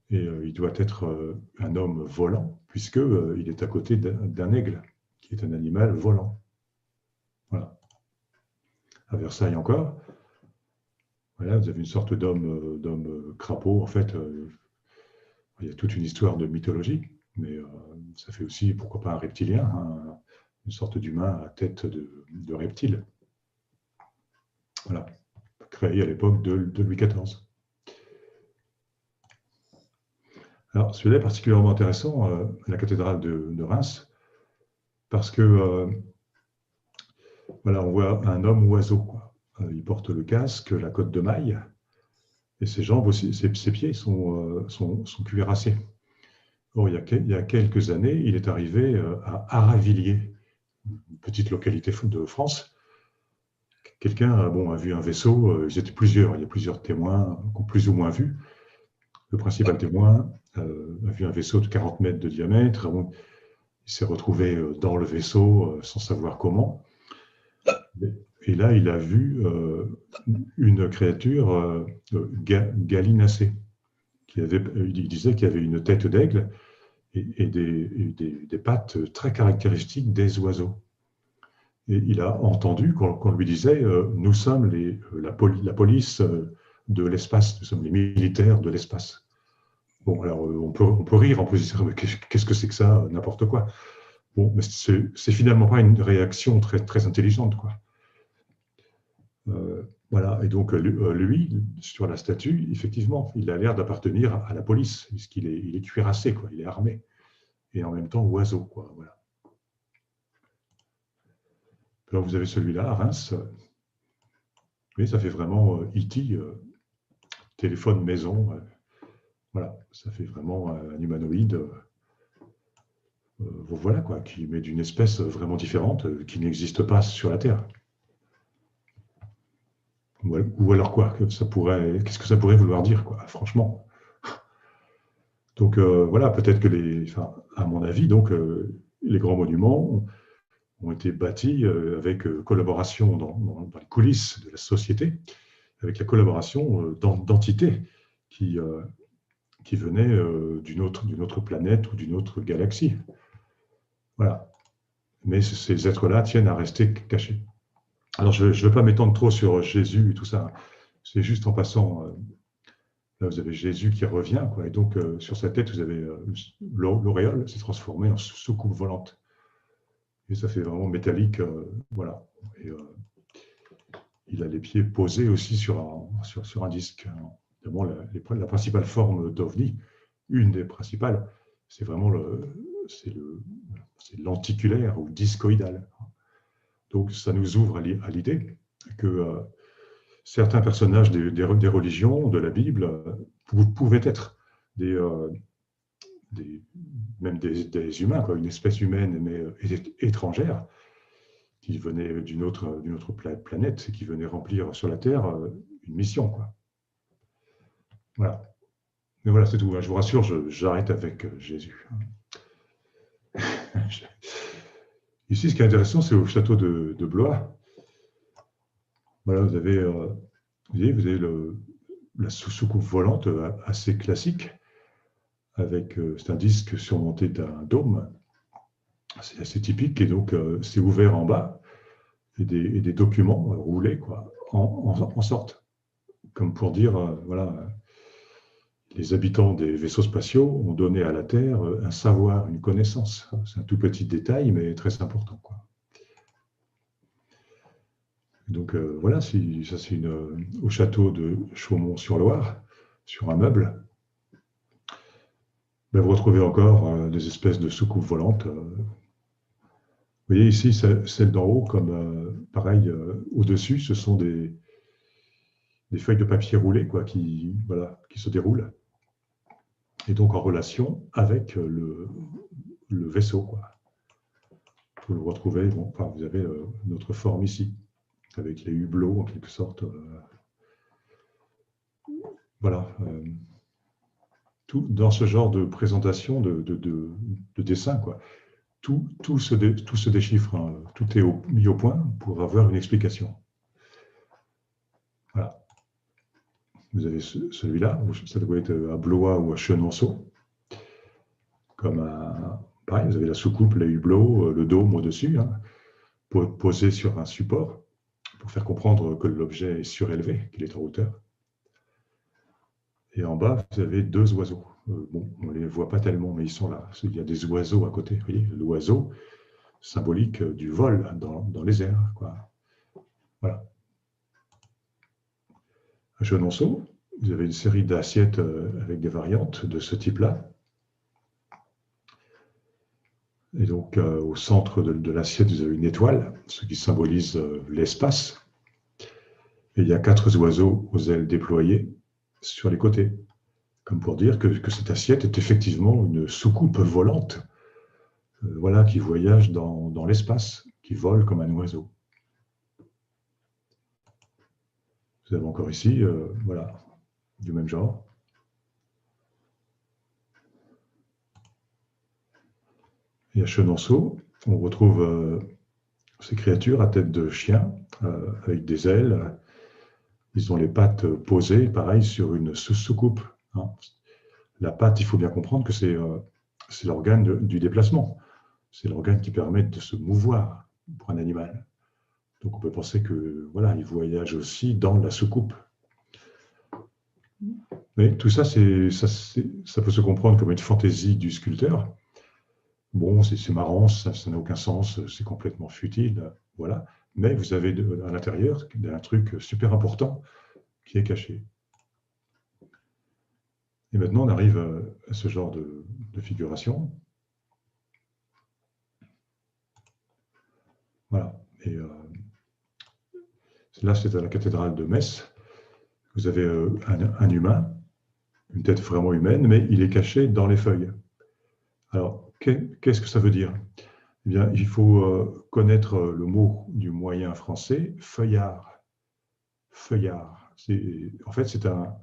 et il doit être un homme volant, puisqu'il est à côté d'un aigle, qui est un animal volant. Voilà. À Versailles encore, voilà, vous avez une sorte d'homme crapaud. En fait, il y a toute une histoire de mythologie, mais ça fait aussi, pourquoi pas, un reptilien, hein, une sorte d'humain à tête de reptile. Voilà, créé à l'époque de Louis XIV. Alors, celui-là est particulièrement intéressant, la cathédrale de Reims, parce que voilà, on voit un homme oiseau, quoi. Il porte le casque, la cotte de maille, et ses jambes aussi, ses pieds sont cuirassés. Or, il y a quelques années, il est arrivé à Aravilliers, une petite localité de France. Quelqu'un a vu un vaisseau, ils étaient plusieurs, il y a plusieurs témoins qui ont plus ou moins vu. Le principal témoin a vu un vaisseau de 40 mètres de diamètre. Il s'est retrouvé dans le vaisseau sans savoir comment. Et là, il a vu une créature gallinacée. Il disait qu'il y avait une tête d'aigle et des pattes très caractéristiques des oiseaux. Et il a entendu qu'on lui disait nous sommes la police de l'espace, nous sommes les militaires de l'espace. Bon, alors on peut rire en position, mais qu'est-ce que c'est que ça, n'importe quoi. Bon, mais c'est finalement pas une réaction très, très intelligente, quoi. Voilà, et donc lui, sur la statue, effectivement, il a l'air d'appartenir à la police, puisqu'il est cuirassé, quoi, il est armé, et en même temps oiseau, quoi, voilà. Alors vous avez celui-là, à Reims, oui, ça fait vraiment E.T., téléphone maison, voilà, ça fait vraiment un humanoïde, voilà, quoi, qui met d'une espèce vraiment différente, qui n'existe pas sur la Terre. Ou alors quoi, qu'est-ce que ça pourrait vouloir dire, quoi, franchement. Donc voilà, peut-être que à mon avis, donc les grands monuments ont été bâtis avec collaboration dans les coulisses de la société, avec la collaboration d'entités qui venaient d'une autre planète ou d'une autre galaxie. Voilà. Mais ces êtres-là tiennent à rester cachés. Alors, je ne vais pas m'étendre trop sur Jésus et tout ça. C'est juste en passant, là, vous avez Jésus qui revient, quoi. Et donc, sur sa tête, vous avez l'auréole s'est transformée en soucoupe volante. Et ça fait vraiment métallique, voilà. Et il a les pieds posés aussi sur un disque. Évidemment, la principale forme d'OVNI, une des principales, c'est vraiment lenticulaire ou discoïdal. Donc, ça nous ouvre à l'idée que certains personnages des religions, de la Bible, pouvaient être même des humains, quoi, une espèce humaine mais étrangère, qui venait d'une autre planète et qui venait remplir sur la Terre une mission, quoi. Voilà. Mais voilà, c'est tout. Je vous rassure, j'arrête avec Jésus. Ici, ce qui est intéressant, c'est au château de Blois. Voilà, vous avez la soucoupe volante assez classique, avec c'est un disque surmonté d'un dôme. C'est assez typique, et donc c'est ouvert en bas, et des documents roulés, quoi, en sortent. Comme pour dire, voilà, les habitants des vaisseaux spatiaux ont donné à la Terre un savoir, une connaissance. C'est un tout petit détail, mais très important, quoi. Donc voilà, ça c'est au château de Chaumont-sur-Loire, sur un meuble. Ben, vous retrouvez encore des espèces de soucoupes volantes. Vous voyez ici, celle d'en haut, comme pareil, au-dessus, ce sont des feuilles de papier roulées, quoi, qui se déroulent. Et donc en relation avec le vaisseau, quoi. Vous le retrouvez, bon, enfin, vous avez notre forme ici, avec les hublots en quelque sorte. Voilà. Tout dans ce genre de présentation, de dessin, quoi. Tout se déchiffre, hein. Tout est mis au point pour avoir une explication. Voilà. Vous avez celui-là, ça doit être à Blois ou à Chenonceau. Pareil, vous avez la soucoupe, les hublots, le dôme au-dessus, hein, posé sur un support, pour faire comprendre que l'objet est surélevé, qu'il est en hauteur. Et en bas, vous avez deux oiseaux. Bon, on ne les voit pas tellement, mais ils sont là. Il y a des oiseaux à côté. Vous voyez, l'oiseau, symbolique du vol dans les airs, quoi. Voilà. À Chenonceau, vous avez une série d'assiettes avec des variantes de ce type-là. Et donc, au centre de l'assiette, vous avez une étoile, ce qui symbolise l'espace. Et il y a 4 oiseaux aux ailes déployées sur les côtés, comme pour dire que cette assiette est effectivement une soucoupe volante, voilà, qui voyage dans l'espace, qui vole comme un oiseau. Vous avez encore ici, voilà, du même genre. Et à Chenonceau, on retrouve ces créatures à tête de chien, avec des ailes. Ils ont les pattes posées, pareil, sur une soucoupe, hein. La patte, il faut bien comprendre que c'est l'organe du déplacement. C'est l'organe qui permet de se mouvoir pour un animal. Donc on peut penser que voilà, il voyage aussi dans la soucoupe. Mais tout ça, ça peut se comprendre comme une fantaisie du sculpteur. Bon, c'est marrant, ça n'a aucun sens, c'est complètement futile, voilà. Mais vous avez à l'intérieur un truc super important qui est caché. Et maintenant, on arrive à ce genre de figuration. Voilà. Et là, c'est à la cathédrale de Metz. Vous avez un humain, une tête vraiment humaine, mais il est caché dans les feuilles. Alors, qu'est-ce que ça veut dire? Eh bien, il faut connaître le mot du moyen français, feuillard. Feuillard. En fait, c'est un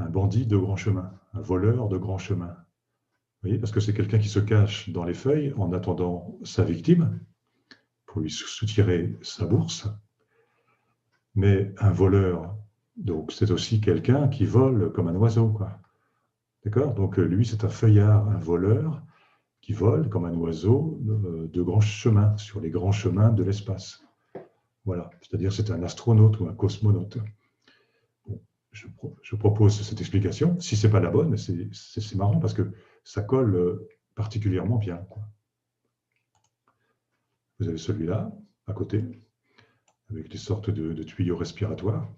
bandit de grand chemin, un voleur de grand chemin. Vous voyez, parce que c'est quelqu'un qui se cache dans les feuilles en attendant sa victime pour lui soutirer sa bourse. Mais un voleur, donc c'est aussi quelqu'un qui vole comme un oiseau, quoi. D'accord? Donc lui, c'est un feuillard, un voleur qui vole comme un oiseau de grands chemins, sur les grands chemins de l'espace. Voilà, c'est-à-dire c'est un astronaute ou un cosmonaute. Bon, je propose cette explication. Si ce n'est pas la bonne, c'est marrant parce que ça colle particulièrement bien, quoi. Vous avez celui-là, à côté, avec des sortes de tuyaux respiratoires.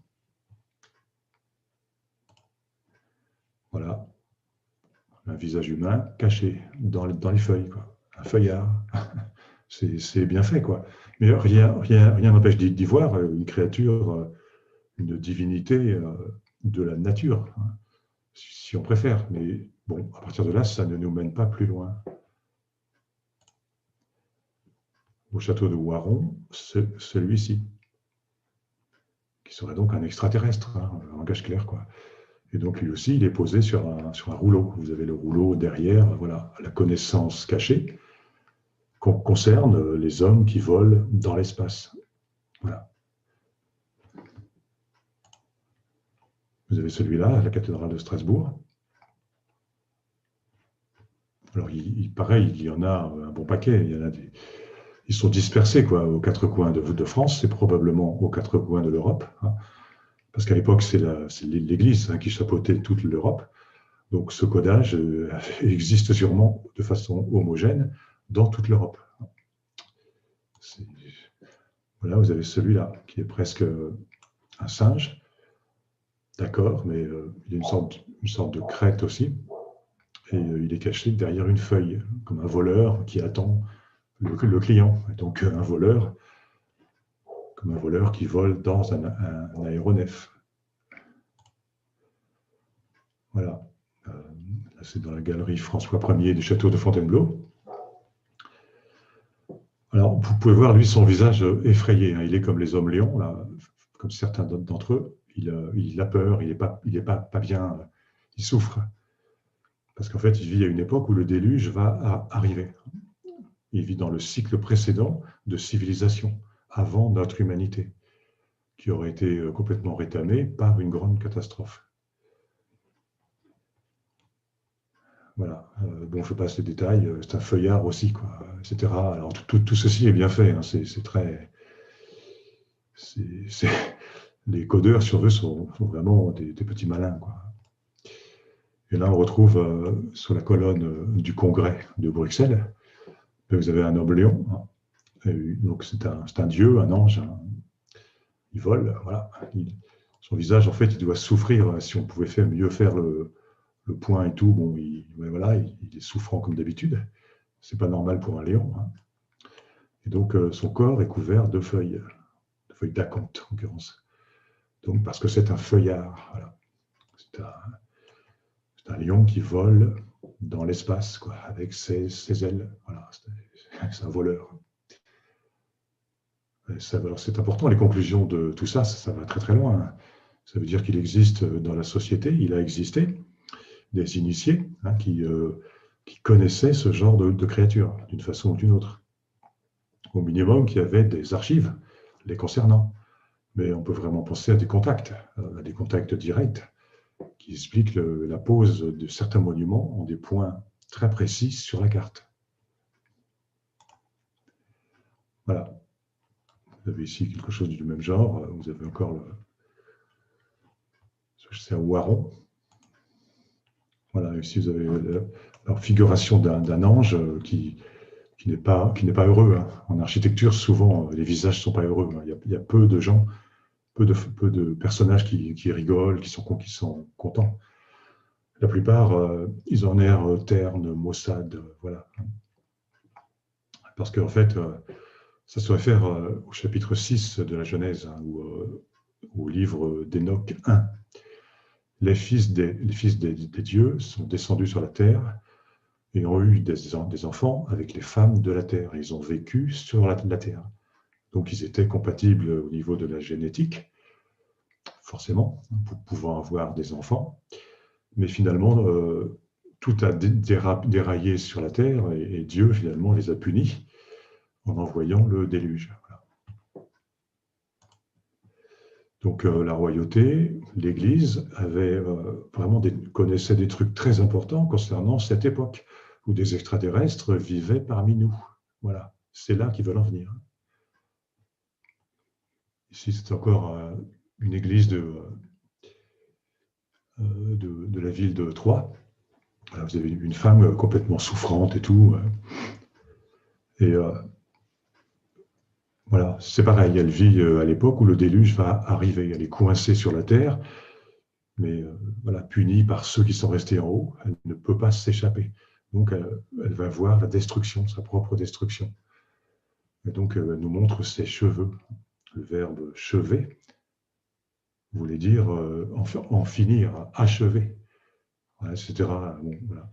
Voilà, un visage humain caché dans les feuilles, quoi. Un feuillard. C'est bien fait, quoi. Mais rien n'empêche d'y voir une créature, une divinité de la nature, hein, si on préfère. Mais bon, à partir de là, ça ne nous mène pas plus loin. Au château de Waron, c'est celui-ci, qui serait donc un extraterrestre, hein, en langage clair, quoi. Et donc, lui aussi, il est posé sur un rouleau. Vous avez le rouleau derrière, voilà, la connaissance cachée concerne les hommes qui volent dans l'espace. Voilà. Vous avez celui-là, à la cathédrale de Strasbourg. Alors, pareil, il y en a un bon paquet. Ils sont dispersés, quoi, aux quatre coins de France, c'est probablement aux quatre coins de l'Europe, hein, parce qu'à l'époque, c'est l'Église, hein, qui chapeautait toute l'Europe. Donc, ce codage existe sûrement de façon homogène dans toute l'Europe. Voilà, vous avez celui-là, qui est presque un singe. D'accord, mais il y a une sorte de crête aussi. Et il est caché derrière une feuille, comme un voleur qui attend le client. Et donc, un voleur, comme un voleur qui vole dans un aéronef. Voilà. Là, c'est dans la galerie François Ier du château de Fontainebleau. Alors, vous pouvez voir, lui, son visage effrayé, hein. Il est comme les hommes lions, là, comme certains d'entre eux. Il a peur, il n'est pas bien, il souffre. Parce qu'en fait, il vit à une époque où le déluge va arriver. Il vit dans le cycle précédent de civilisation, avant notre humanité, qui aurait été complètement rétamée par une grande catastrophe. Voilà. Bon, je passe les détails, c'est un feuillard aussi, quoi, etc. Alors, tout ceci est bien fait, hein. C'est très... Les codeurs sur eux sont vraiment des petits malins, quoi. Et là, on retrouve sur la colonne du Congrès de Bruxelles, vous avez un homme lion, hein. Donc c'est un dieu, un ange, hein. Il vole, voilà. Son visage, en fait, il doit souffrir. Si on pouvait mieux faire le point et tout, bon, voilà, il est souffrant comme d'habitude. C'est pas normal pour un lion, hein. Et donc son corps est couvert de feuilles d'acanthe, en l'occurrence. Donc parce que c'est un feuillard, voilà. C'est un lion qui vole dans l'espace, quoi, avec ses ailes. Voilà, c'est un voleur. Alors c'est important, les conclusions de tout ça, ça va très très loin. Ça veut dire qu'il existe dans la société, il a existé des initiés, hein, qui connaissaient ce genre de créatures, d'une façon ou d'une autre. Au minimum, qui avaient des archives les concernant. Mais on peut vraiment penser à des contacts directs, qui expliquent la pose de certains monuments en des points très précis sur la carte. Voilà. Vous avez ici quelque chose du même genre. Vous avez encore c'est un Waron. Voilà, ici vous avez la figuration d'un ange qui n'est pas heureux, hein. En architecture, souvent, les visages ne sont pas heureux, hein. Il y a peu de gens, peu de personnages qui rigolent, qui sont contents. La plupart, ils ont un air terne, maussade, voilà. Parce qu'en fait, ça se réfère au chapitre 6 de la Genèse, hein, ou au livre d'Enoch 1. Les fils des dieux sont descendus sur la terre et ont eu des enfants avec les femmes de la terre. Ils ont vécu sur la terre. Donc, ils étaient compatibles au niveau de la génétique, forcément, pour pouvoir avoir des enfants. Mais finalement, tout a déraillé sur la terre et Dieu, finalement, les a punis en envoyant le déluge. Voilà. Donc, la royauté, l'Église, connaissait des trucs très importants concernant cette époque où des extraterrestres vivaient parmi nous. Voilà, c'est là qu'ils veulent en venir. Ici, c'est encore une église de la ville de Troyes. Voilà, vous avez une femme complètement souffrante et tout. Et voilà, c'est pareil, elle vit à l'époque où le déluge va arriver. Elle est coincée sur la terre, mais voilà, punie par ceux qui sont restés en haut. Elle ne peut pas s'échapper. Donc, elle va voir la destruction, sa propre destruction. Et donc, elle nous montre ses cheveux. Le verbe « chevet » voulait dire en finir, achever, voilà, etc. Bon, voilà.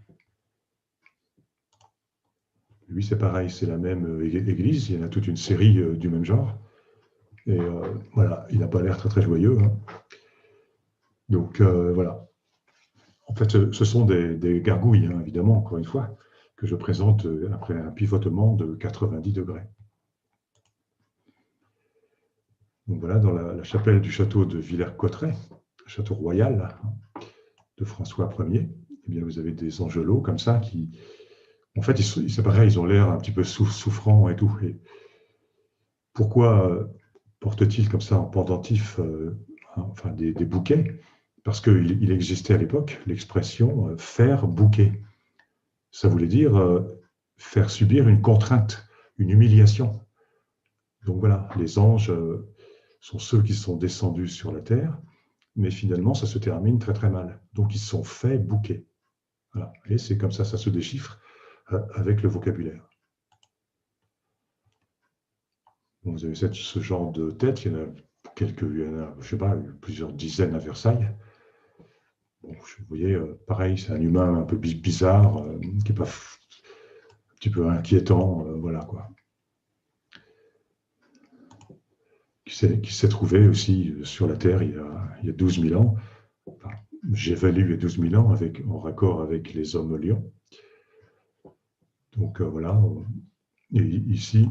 Lui, c'est pareil, c'est la même église, il y en a toute une série du même genre. Et voilà, il n'a pas l'air très très joyeux. Hein. Donc voilà. En fait, ce sont des gargouilles, hein, évidemment, encore une fois, que je présente après un pivotement de 90 degrés. Donc voilà, dans la chapelle du château de Villers-Cotterêts, château royal de François Ier, eh bien, vous avez des angelots comme ça qui, en fait, c'est pareil, ils ont l'air un petit peu souffrants et tout. Et pourquoi portent-ils comme ça en pendentif enfin, des bouquets? Parce qu'il existait à l'époque l'expression faire bouquet. Ça voulait dire faire subir une contrainte, une humiliation. Donc voilà, les anges sont ceux qui sont descendus sur la terre, mais finalement, ça se termine très très mal. Donc, ils sont faits bouquets. Voilà. Et c'est comme ça se déchiffre avec le vocabulaire. Bon, vous avez ce genre de tête, il y en a je sais pas, plusieurs dizaines à Versailles. Bon, vous voyez, pareil, c'est un humain un peu bizarre, qui est pas un petit peu inquiétant, voilà quoi. Qui s'est trouvé aussi sur la Terre il y a 12 000 ans. Enfin, j'évalue les 12 000 ans en raccord avec les hommes lions. Donc voilà. Et ici,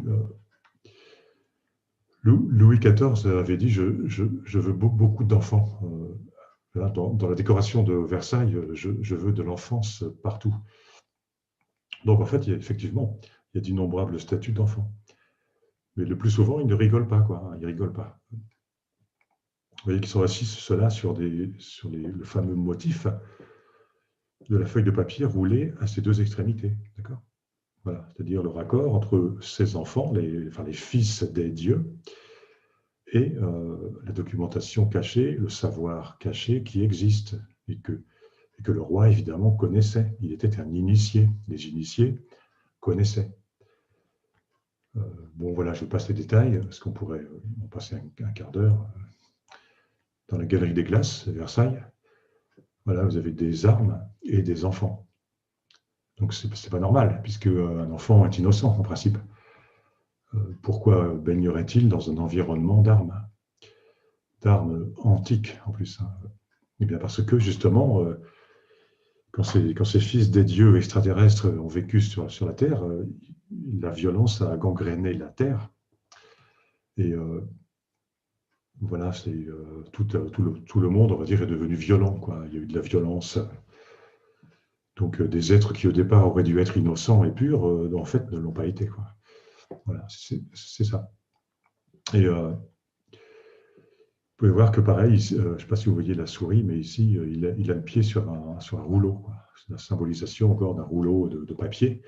Louis XIV avait dit je veux beaucoup d'enfants. Dans la décoration de Versailles, je veux de l'enfance partout. Donc en fait, effectivement, il y a d'innombrables statues d'enfants. Mais le plus souvent, ils ne rigolent pas, quoi. Ils rigolent pas. Vous voyez qu'ils sont assis, ceux-là, sur le fameux motif de la feuille de papier roulée à ses deux extrémités. D'accord ? Voilà, c'est-à-dire le raccord entre ces enfants, les fils des dieux, et la documentation cachée, le savoir caché qui existe, et que le roi, évidemment, connaissait. Il était un initié. Les initiés connaissaient. Bon, voilà, je passe les détails, parce qu'on pourrait en passer un quart d'heure. Dans la galerie des glaces, à Versailles, voilà, vous avez des armes et des enfants. Donc, ce n'est pas normal, puisque un enfant est innocent, en principe. Pourquoi baignerait-il dans un environnement d'armes antiques, en plus? Eh bien, parce que, justement, quand ces fils des dieux extraterrestres ont vécu sur la Terre, la violence a gangréné la Terre. Et voilà, tout le monde, on va dire, est devenu violent, quoi. Il y a eu de la violence. Donc, des êtres qui, au départ, auraient dû être innocents et purs, en fait, ne l'ont pas été, quoi. Voilà, c'est ça. Et vous pouvez voir que, pareil, je ne sais pas si vous voyez la souris, mais ici, il a le pied sur un rouleau, quoi. C'est la symbolisation encore d'un rouleau de papier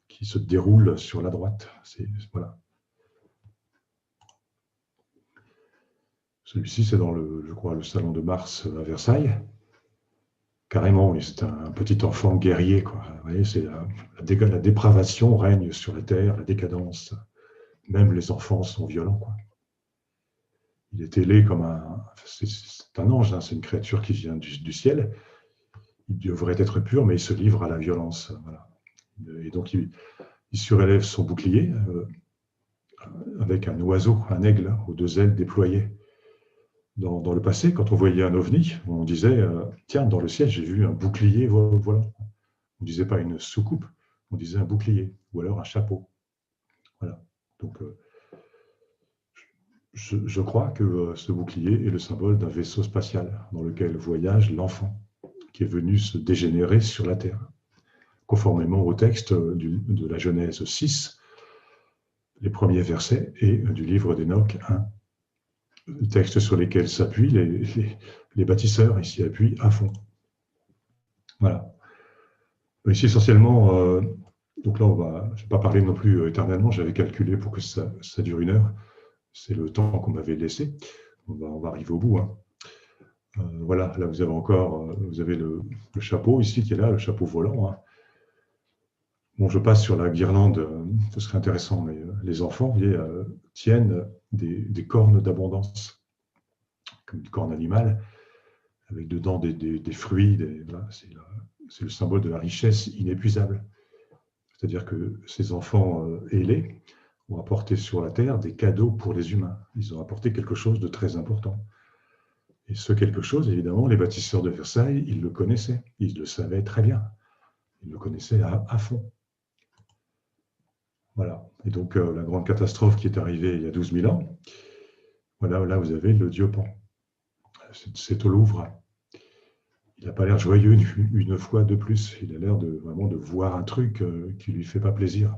qui se déroule sur la droite. Voilà. Celui-ci, c'est dans je crois, le salon de Mars à Versailles. Carrément, c'est un petit enfant guerrier, quoi. Vous voyez, c'est la dépravation règne sur la terre, la décadence. Même les enfants sont violents, quoi. Il est ailé comme c'est un ange, hein, c'est une créature qui vient du ciel. Il devrait être pur, mais il se livre à la violence. Voilà. Et donc, il surélève son bouclier avec un oiseau, un aigle, aux deux ailes déployées. Dans le passé, quand on voyait un ovni, on disait tiens, dans le ciel, j'ai vu un bouclier volant. On ne disait pas une soucoupe, on disait un bouclier, ou alors un chapeau. Voilà. Donc, je crois que ce bouclier est le symbole d'un vaisseau spatial dans lequel voyage l'enfant qui est venu se dégénérer sur la Terre, conformément au texte de la Genèse 6, les premiers versets, et du livre d'Enoch 1. textes sur lesquels s'appuient les bâtisseurs. Ils s'y appuient à fond. Voilà. Ici, essentiellement, donc là, je ne vais pas parler non plus éternellement. J'avais calculé pour que ça dure 1 heure. C'est le temps qu'on m'avait laissé. On va arriver au bout. Hein. Voilà, là, vous avez encore vous avez le chapeau ici qui est là, le chapeau volant. Hein. Bon, je passe sur la guirlande, ce serait intéressant, mais les enfants, vous voyez, tiennent des cornes d'abondance, comme une corne animale, avec dedans des fruits. Voilà, c'est le symbole de la richesse inépuisable. C'est-à-dire que ces enfants ailés ont apporté sur la terre des cadeaux pour les humains. Ils ont apporté quelque chose de très important. Et ce quelque chose, évidemment, les bâtisseurs de Versailles, ils le connaissaient, ils le savaient très bien. Ils le connaissaient à fond. Voilà. Et donc, la grande catastrophe qui est arrivée il y a 12 000 ans, voilà, là, vous avez le dieu Pan. C'est au Louvre. Il n'a pas l'air joyeux une fois de plus. Il a l'air vraiment de voir un truc qui ne lui fait pas plaisir,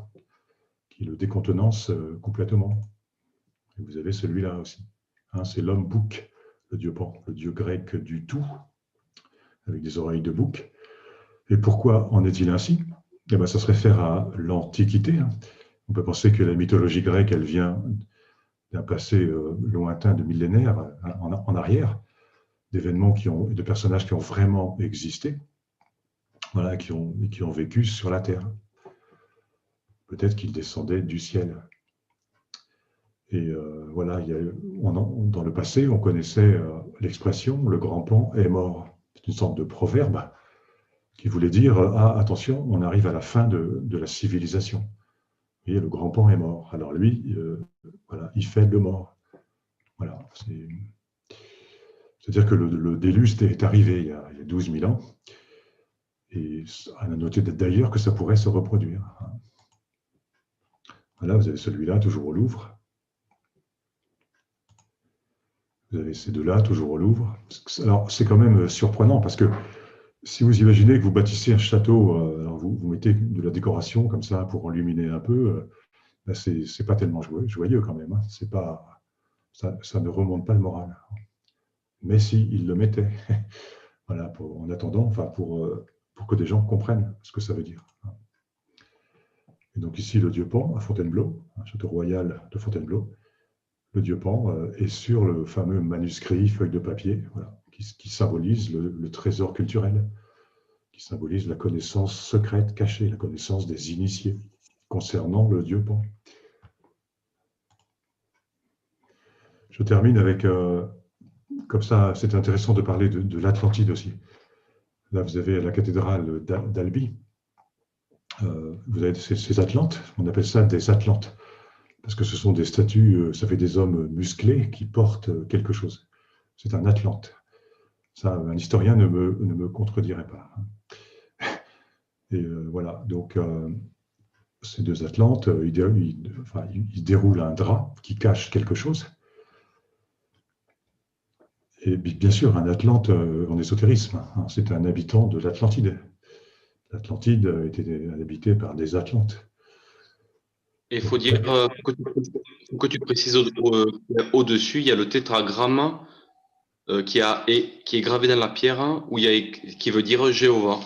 qui le décontenance complètement. Et vous avez celui-là aussi. Hein, c'est l'homme bouc, le dieu Pan, le dieu grec du tout, avec des oreilles de bouc. Et pourquoi en est-il ainsi? Eh bien, ça se réfère à l'Antiquité. Hein. On peut penser que la mythologie grecque, elle vient d'un passé lointain de millénaires en arrière, d'événements de personnages qui ont vraiment existé, voilà, qui ont vécu sur la Terre. Peut-être qu'ils descendaient du ciel. Et voilà, dans le passé, on connaissait l'expression « le grand Pan est mort ». C'est une sorte de proverbe qui voulait dire « ah, attention, on arrive à la fin de la civilisation ». Vous voyez, le grand Pan est mort. Alors lui, voilà, il fait le mort. Voilà, c'est-à-dire que le déluge est arrivé il y a 12 000 ans. Et on a noté d'ailleurs que ça pourrait se reproduire. Voilà, vous avez celui-là, toujours au Louvre. Vous avez ces deux-là, toujours au Louvre. Alors, c'est quand même surprenant parce que si vous imaginez que vous bâtissez un château, alors vous mettez de la décoration comme ça pour illuminer un peu, ben c'est pas tellement joyeux quand même. Hein. C'est pas, ça ne remonte pas le moral. Mais si, il le mettait. Voilà, en attendant, enfin pour que des gens comprennent ce que ça veut dire. Et donc ici, le dieu Pan à Fontainebleau, un château royal de Fontainebleau. Le dieu Pan est sur le fameux manuscrit, feuille de papier, voilà, qui symbolise le trésor culturel, qui symbolise la connaissance secrète cachée, la connaissance des initiés concernant le dieu Pan. Je termine avec, comme ça, c'est intéressant de parler de l'Atlantide aussi. Là, vous avez la cathédrale d'Albi. Vous avez ces Atlantes, on appelle ça des Atlantes, parce que ce sont des statues, ça fait des hommes musclés qui portent quelque chose. C'est un Atlante. Ça, un historien ne me contredirait pas. Et voilà, donc ces deux Atlantes, ils déroulent un drap qui cache quelque chose. Et bien sûr, un Atlante en ésotérisme, hein, c'est un habitant de l'Atlantide. L'Atlantide était habitée par des Atlantes. Et il faut dire que tu précises au-dessus, il y a le tétragramme qui est gravé dans la pierre, hein, qui veut dire Jéhovah.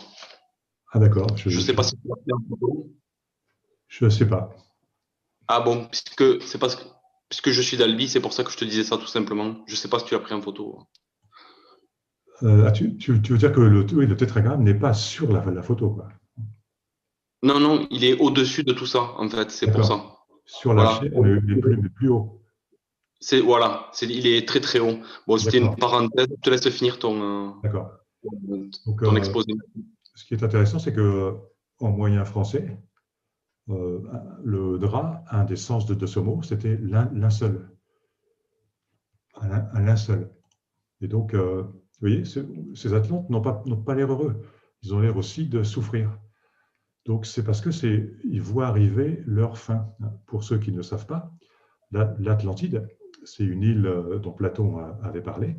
Ah d'accord. Je ne sais pas si tu l'as pris en photo. Je ne sais pas. Ah bon, puisque je suis d'Albi, c'est pour ça que je te disais ça tout simplement. Je ne sais pas si tu l'as pris en photo. Tu veux dire que le tétragramme n'est pas sur la photo, quoi. Non, non, il est au-dessus de tout ça, en fait, c'est pour ça. Sur la chaîne, mais plus haut. Voilà, il est très très haut. Bon, c'était une parenthèse, je te laisse finir ton exposé. Ce qui est intéressant, c'est qu'en moyen français, le drap, un des sens de ce mot, c'était linceul. Un linceul. Et donc, vous voyez, ces Atlantes n'ont pas l'air heureux. Ils ont l'air aussi de souffrir. Donc, c'est parce ils voient arriver leur fin. Pour ceux qui ne savent pas, l'Atlantide, c'est une île dont Platon avait parlé,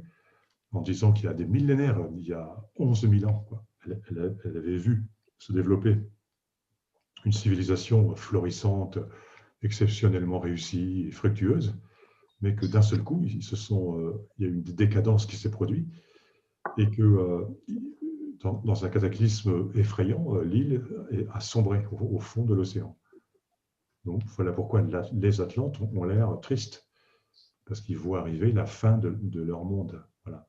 en disant qu'il y a des millénaires, il y a 11 000 ans, quoi. Elle avait vu se développer une civilisation florissante, exceptionnellement réussie et fructueuse. mais que d'un seul coup, il y a eu une décadence qui s'est produite et que dans un cataclysme effrayant, l'île a sombré au fond de l'océan. Donc voilà pourquoi les Atlantes ont l'air tristes, parce qu'ils voient arriver la fin de leur monde. Voilà.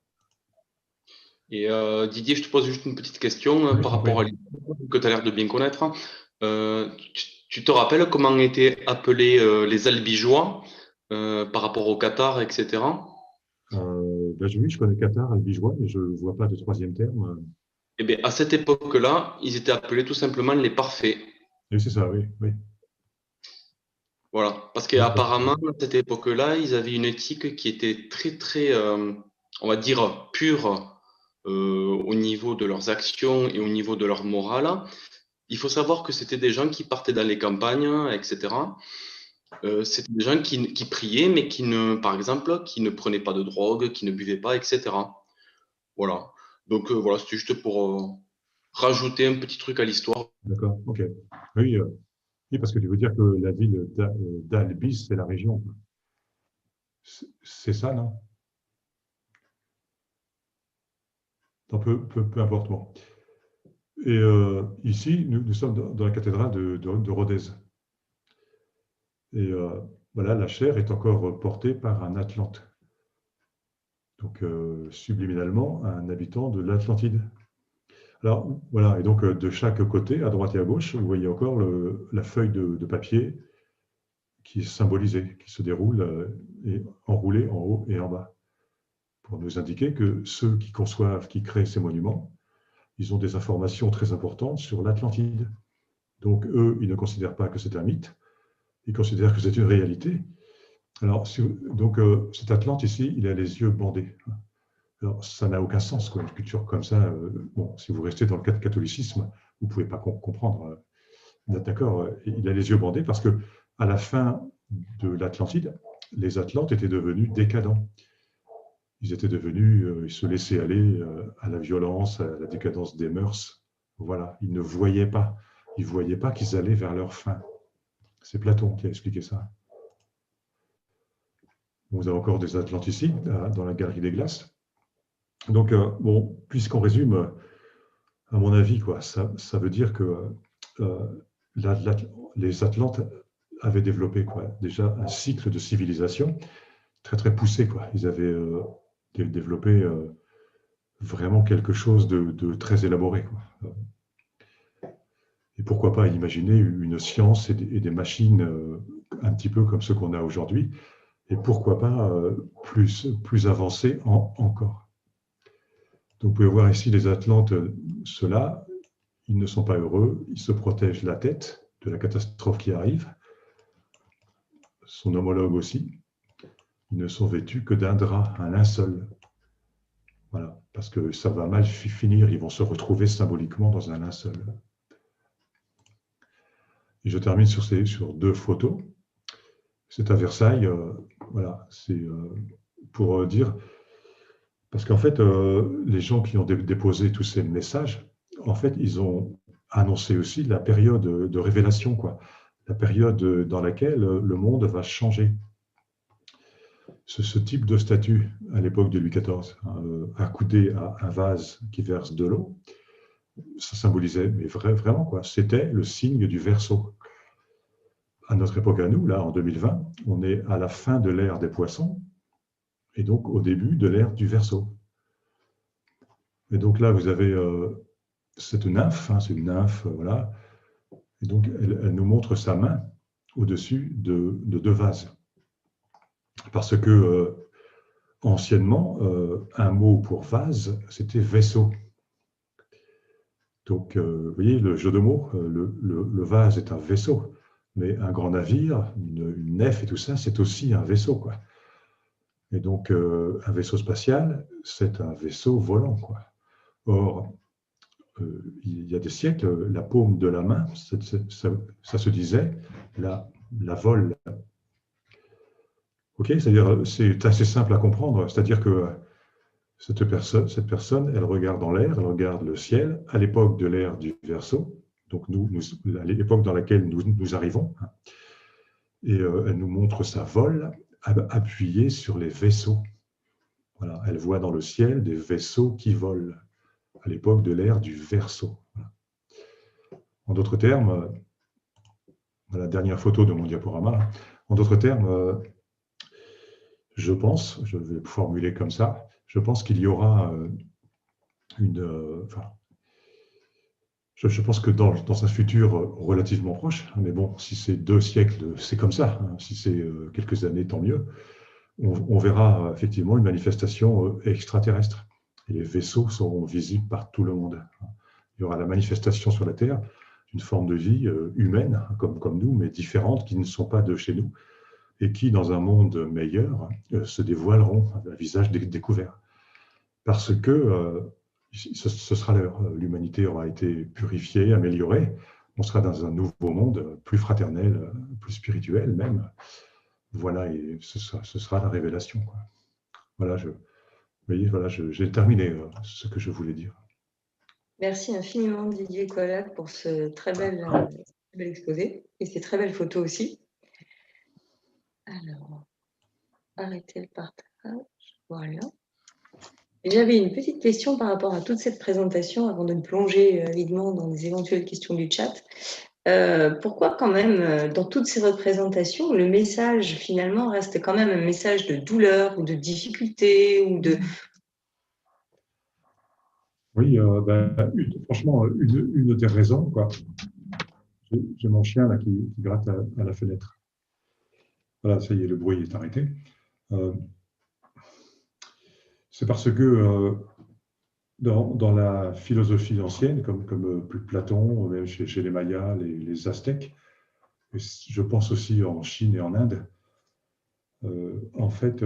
Et Didier, je te pose juste une petite question Oui, par rapport à l'histoire que tu as l'air de bien connaître. Tu te rappelles comment étaient appelés les Albigeois par rapport au Qatar, etc. Oui, je connais Qatar, albigeois, mais je ne vois pas de troisième terme. Eh bien, à cette époque-là, ils étaient appelés tout simplement les Parfaits. Oui, c'est ça, oui. Oui. Voilà, parce Oui, qu'apparemment, à cette époque-là, ils avaient une éthique qui était très, très, on va dire, pure au niveau de leurs actions et au niveau de leur morale. Il faut savoir que c'était des gens qui partaient dans les campagnes, etc. C'était des gens qui priaient, mais qui ne, par exemple, qui ne prenaient pas de drogue, qui ne buvaient pas, etc. Voilà. Donc voilà, c'était juste pour rajouter un petit truc à l'histoire. D'accord, ok. Oui, oui, parce que tu veux dire que la ville d'Albis, c'est la région. C'est ça, non? Non, peu importe. Bon. Et ici, nous sommes dans la cathédrale de Rodez. Et voilà, la chair est encore portée par un Atlante. Donc, subliminalement, un habitant de l'Atlantide. Alors, voilà, et donc de chaque côté, à droite et à gauche, vous voyez encore la feuille de papier qui est symbolisée, qui se déroule et enroulée en haut et en bas, pour nous indiquer que ceux qui conçoivent, qui créent ces monuments, ils ont des informations très importantes sur l'Atlantide. Donc, eux, ils ne considèrent pas que c'est un mythe, ils considèrent que c'est une réalité. Alors, donc, cet Atlante ici, il a les yeux bandés. Alors, ça n'a aucun sens, quoi, une culture comme ça. Bon, si vous restez dans le catholicisme, vous ne pouvez pas comprendre. D'accord, il a les yeux bandés parce que à la fin de l'Atlantide, les Atlantes étaient devenus décadents. Ils étaient devenus, ils se laissaient aller à la violence, à la décadence des mœurs. Voilà, ils ne voyaient pas. Ils ne voyaient pas qu'ils allaient vers leur fin. C'est Platon qui a expliqué ça. Vous avez encore des Atlantes ici, dans la Galerie des Glaces. Donc, bon, puisqu'on résume, à mon avis, quoi, ça veut dire que les Atlantes avaient développé déjà un cycle de civilisation très, très poussé. Ils avaient développé vraiment quelque chose de très élaboré. Et pourquoi pas imaginer une science et des machines un petit peu comme ce qu'on a aujourd'hui, et pourquoi pas plus avancées encore. Donc, vous pouvez voir ici les Atlantes, ceux-là, ils ne sont pas heureux, ils se protègent la tête de la catastrophe qui arrive. Son homologue aussi. Ils ne sont vêtus que d'un drap, un linceul. Voilà, parce que ça va mal finir, ils vont se retrouver symboliquement dans un linceul. Et je termine sur deux photos. C'est à Versailles, voilà, c'est pour dire, parce qu'en fait, les gens qui ont déposé tous ces messages, en fait, ils ont annoncé aussi la période de révélation, la période dans laquelle le monde va changer. Ce type de statue, à l'époque de Louis XIV, accoudé à un vase qui verse de l'eau, ça symbolisait, mais vraiment, c'était le signe du Verseau. À notre époque, à nous, là, en 2020, on est à la fin de l'ère des poissons, et donc au début de l'ère du Verseau. Et donc là, vous avez cette nymphe, c'est une nymphe, voilà, et donc elle nous montre sa main au-dessus de deux vases. Parce que anciennement, un mot pour vase, c'était vaisseau. Donc, vous voyez le jeu de mots, le vase est un vaisseau, mais un grand navire, une nef et tout ça, c'est aussi un vaisseau, Et donc, un vaisseau spatial, c'est un vaisseau volant, Or, il y a des siècles, la paume de la main, ça se disait la vole. Ok, c'est-à-dire, c'est assez simple à comprendre. C'est-à-dire que cette personne, elle regarde dans l'air, elle regarde le ciel à l'époque de l'ère du Verseau, donc à l'époque dans laquelle nous arrivons, et elle nous montre sa vole appuyée sur les vaisseaux. Voilà, elle voit dans le ciel des vaisseaux qui volent, à l'époque de l'ère du Verseau. Voilà. En d'autres termes, la dernière photo de mon diaporama, en d'autres termes, je pense, je vais formuler comme ça, je pense qu'il y aura je pense que dans un futur relativement proche, mais bon, si c'est 2 siècles, c'est comme ça, hein, si c'est quelques années, tant mieux, on verra effectivement une manifestation extraterrestre. Et les vaisseaux seront visibles par tout le monde. Il y aura la manifestation sur la Terre d'une forme de vie humaine, comme nous, mais différente, qui ne sont pas de chez nous, et qui, dans un monde meilleur, se dévoileront à visage découvert. Parce que ce sera l'heure. L'humanité aura été purifiée, améliorée. On sera dans un nouveau monde plus fraternel, plus spirituel même. Voilà, et ce sera la révélation, quoi. Voilà, vous voyez, voilà, j'ai terminé ce que je voulais dire. Merci infiniment Didier Coillac pour ce très bel exposé et ces très belles photos aussi. Alors, arrêtez le partage. Voilà. J'avais une petite question par rapport à toute cette présentation avant de me plonger évidemment dans les éventuelles questions du chat. Pourquoi quand même, dans toutes ces représentations, le message finalement reste quand même un message de douleur ou de difficulté ou de... Oui, franchement, une des raisons, quoi. J'ai mon chien là qui gratte à la fenêtre. Voilà, ça y est, le bruit est arrêté. C'est parce que dans la philosophie ancienne, comme Platon, même chez les Mayas, les Aztèques, et je pense aussi en Chine et en Inde, en fait,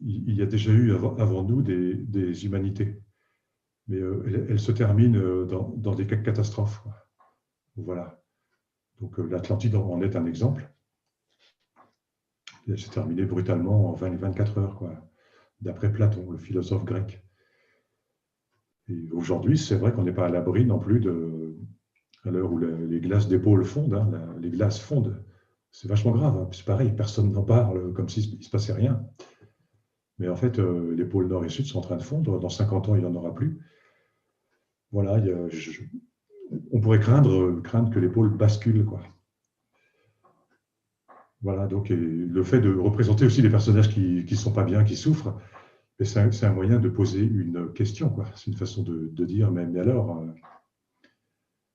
il y a déjà eu avant nous des humanités. Mais elles se terminent dans des catastrophes, quoi. Voilà. Donc l'Atlantide en est un exemple. Elle s'est terminée brutalement en 24 heures, quoi, d'après Platon, le philosophe grec. Et aujourd'hui, c'est vrai qu'on n'est pas à l'abri non plus à l'heure où les glaces des pôles fondent, hein, les glaces fondent. C'est vachement grave, hein. C'est pareil, personne n'en parle comme s'il ne se passait rien. Mais en fait, les pôles nord et sud sont en train de fondre. Dans 50 ans, il n'y en aura plus. Voilà, on pourrait craindre que les pôles basculent, quoi. Voilà, donc le fait de représenter aussi des personnages qui ne sont pas bien, qui souffrent, c'est un moyen de poser une question, quoi. C'est une façon de dire, mais alors,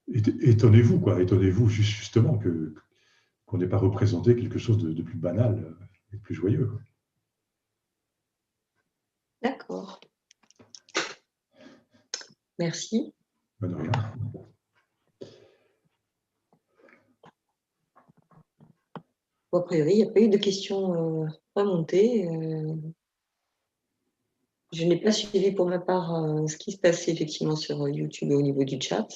étonnez-vous, quoi. Étonnez-vous justement qu'on n'ait pas représenté quelque chose de plus banal et de plus joyeux, quoi. D'accord. Merci. Ben de rien. Bon, a priori, il n'y a pas eu de questions remontées. Je n'ai pas suivi pour ma part ce qui se passait effectivement sur YouTube au niveau du chat.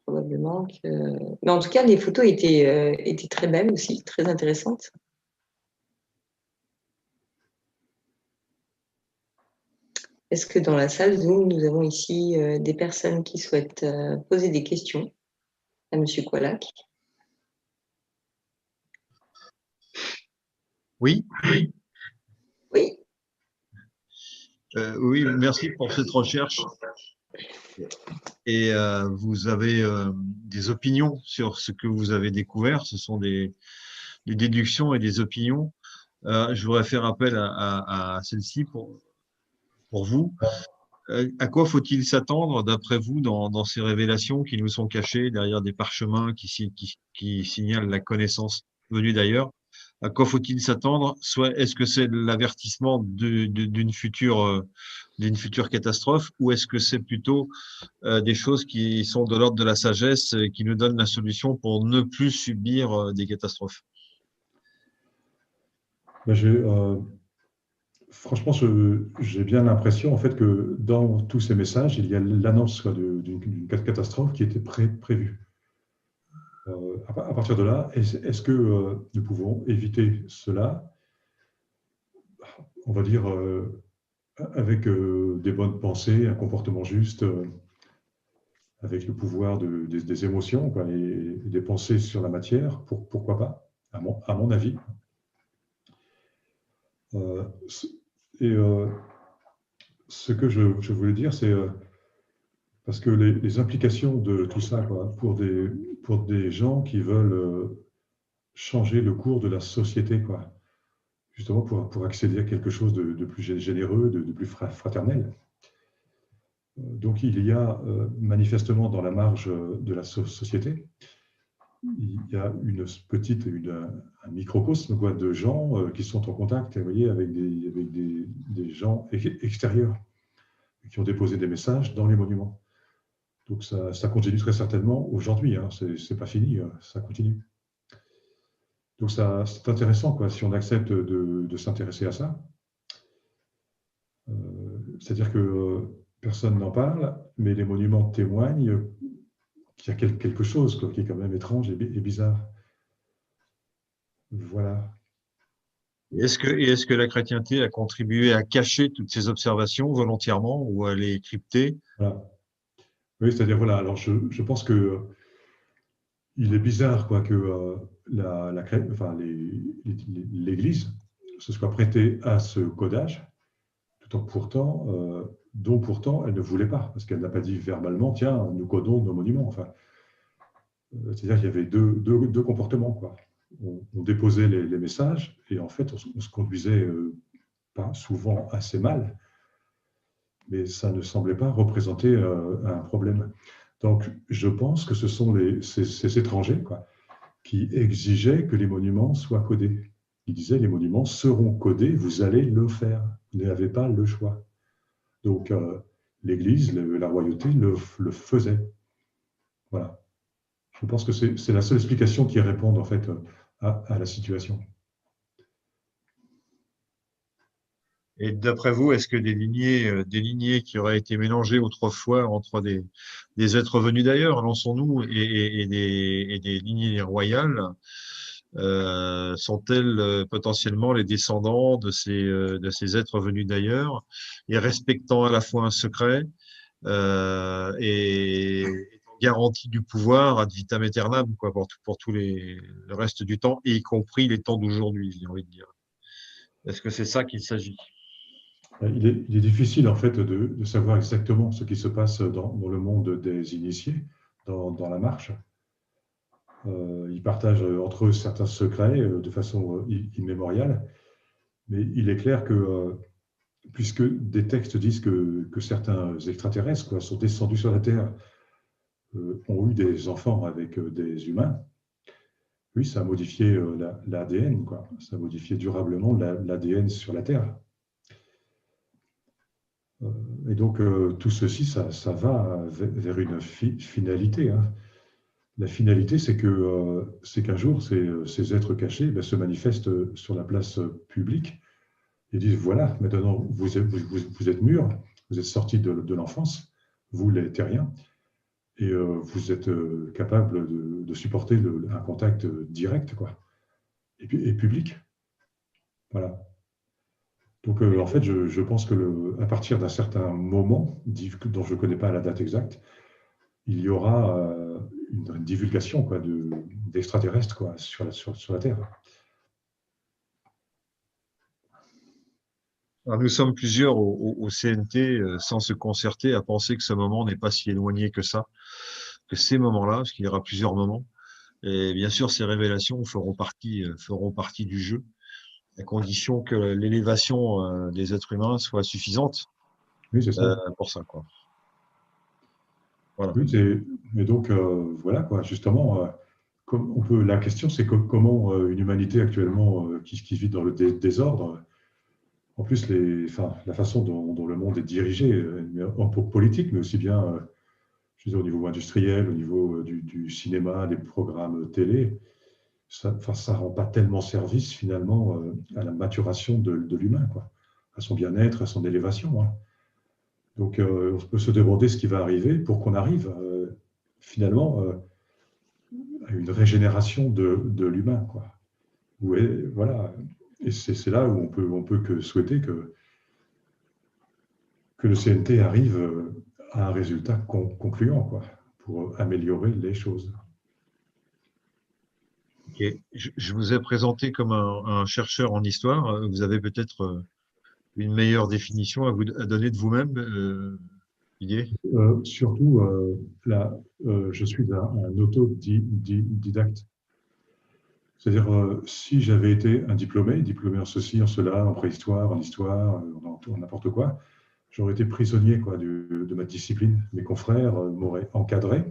Probablement que... Mais en tout cas, les photos étaient très belles aussi, très intéressantes. Est-ce que dans la salle Zoom, nous avons ici des personnes qui souhaitent poser des questions à M. Coillac? Oui. Oui. Oui, merci pour cette recherche. Et vous avez des opinions sur ce que vous avez découvert. Ce sont des déductions et des opinions. Je voudrais faire appel à celle-ci pour vous. À quoi faut-il s'attendre, d'après vous, dans ces révélations qui nous sont cachées derrière des parchemins qui signalent la connaissance venue d'ailleurs? À quoi faut-il s'attendre? Soit est-ce que c'est l'avertissement d'une future catastrophe, ou est-ce que c'est plutôt des choses qui sont de l'ordre de la sagesse et qui nous donnent la solution pour ne plus subir des catastrophes? Franchement, j'ai bien l'impression en fait que dans tous ces messages, il y a l'annonce d'une catastrophe qui était prévue. À partir de là, est-ce que nous pouvons éviter cela, on va dire, avec des bonnes pensées, un comportement juste, avec le pouvoir des émotions quoi, et des pensées sur la matière, pourquoi pas, à mon avis. Et ce que je voulais dire, c'est parce que les implications de tout ça, quoi, pour des gens qui veulent changer le cours de la société, quoi, justement pour accéder à quelque chose de plus généreux, de plus fraternel. Donc il y a manifestement dans la marge de la société, il y a un microcosme quoi, de gens qui sont en contact, vous voyez, avec des gens extérieurs qui ont déposé des messages dans les monuments. Donc ça continue très certainement aujourd'hui, hein, c'est pas fini, ça continue. Donc c'est intéressant quoi, si on accepte de s'intéresser à ça. C'est-à-dire que personne n'en parle, mais les monuments témoignent qu'il y a quelque chose quoi, qui est quand même étrange et bizarre. Voilà. Est-ce que la chrétienté a contribué à cacher toutes ces observations volontairement ou à les crypter? Voilà. Oui, c'est-à-dire, voilà, alors je pense que il est bizarre quoi, que l'Église se soit prêtée à ce codage, tout en dont pourtant elle ne voulait pas, parce qu'elle n'a pas dit verbalement, tiens, nous codons nos monuments. Enfin, c'est-à-dire qu'il y avait deux comportements, quoi. On déposait les messages et en fait, on se conduisait pas souvent assez mal, mais ça ne semblait pas représenter un problème. Donc, je pense que ce sont ces étrangers quoi, qui exigeaient que les monuments soient codés. Ils disaient, les monuments seront codés, vous allez le faire. Vous n'avez pas le choix. Donc, l'Église, la royauté le faisait. Voilà. Je pense que c'est la seule explication qui répond en fait à la situation. Et d'après vous, est-ce que des lignées qui auraient été mélangées autrefois entre des êtres venus d'ailleurs, lançons-nous, et des lignées royales, sont-elles potentiellement les descendants de ces êtres venus d'ailleurs, et respectant à la fois un secret et garantie du pouvoir ad vitam aeternam, quoi, pour le reste du temps, y compris les temps d'aujourd'hui, j'ai envie de dire. Est-ce que c'est ça qu'il s'agit? Il est difficile en fait de savoir exactement ce qui se passe dans le monde des initiés, dans la marche. Ils partagent entre eux certains secrets de façon immémoriale, mais il est clair que puisque des textes disent que certains extraterrestres quoi, sont descendus sur la Terre, ont eu des enfants avec des humains, oui, ça a modifié l'ADN, quoi. Ça a modifié durablement l'ADN sur la Terre. Et donc, tout ceci, ça va vers une finalité. Hein. La finalité, c'est qu'un jour, ces êtres cachés se manifestent sur la place publique et disent, voilà, maintenant, vous êtes mûrs, vous êtes sortis de l'enfance, vous, les terriens, et vous êtes capable de supporter un contact direct, quoi, et public. Voilà. Donc, en fait, je pense qu'à partir d'un certain moment, dont je ne connais pas la date exacte, il y aura une divulgation quoi, d'extraterrestres quoi, sur la Terre. Alors, nous sommes plusieurs au CNT sans se concerter à penser que ce moment n'est pas si éloigné que ça, que ces moments-là, parce qu'il y aura plusieurs moments. Et bien sûr, ces révélations feront partie du jeu, à condition que l'élévation des êtres humains soit suffisante. Oui, c'est ça. Pour ça, quoi. Voilà. Oui, mais donc, voilà, quoi, justement, la question, c'est comment une humanité actuellement qui vit dans le désordre, en plus, la façon dont le monde est dirigé, en politique, mais aussi bien je veux dire, au niveau industriel, au niveau du cinéma, des programmes télé, ça ne rend pas tellement service finalement à la maturation de l'humain, quoi, à son bien-être, à son élévation. Hein. Donc, on peut se demander ce qui va arriver pour qu'on arrive finalement à une régénération de l'humain, quoi. Voilà. Et c'est là où on peut que souhaiter que le CNT arrive à un résultat concluant, quoi. pour améliorer les choses. Ok. Je vous ai présenté comme un chercheur en histoire. Vous avez peut-être une meilleure définition à donner de vous-même, Didier? Surtout, là, je suis un autodidacte. C'est-à-dire, si j'avais été un diplômé en ceci, en cela, en préhistoire, en histoire, en n'importe quoi, j'aurais été prisonnier quoi, de ma discipline. Mes confrères m'auraient encadré.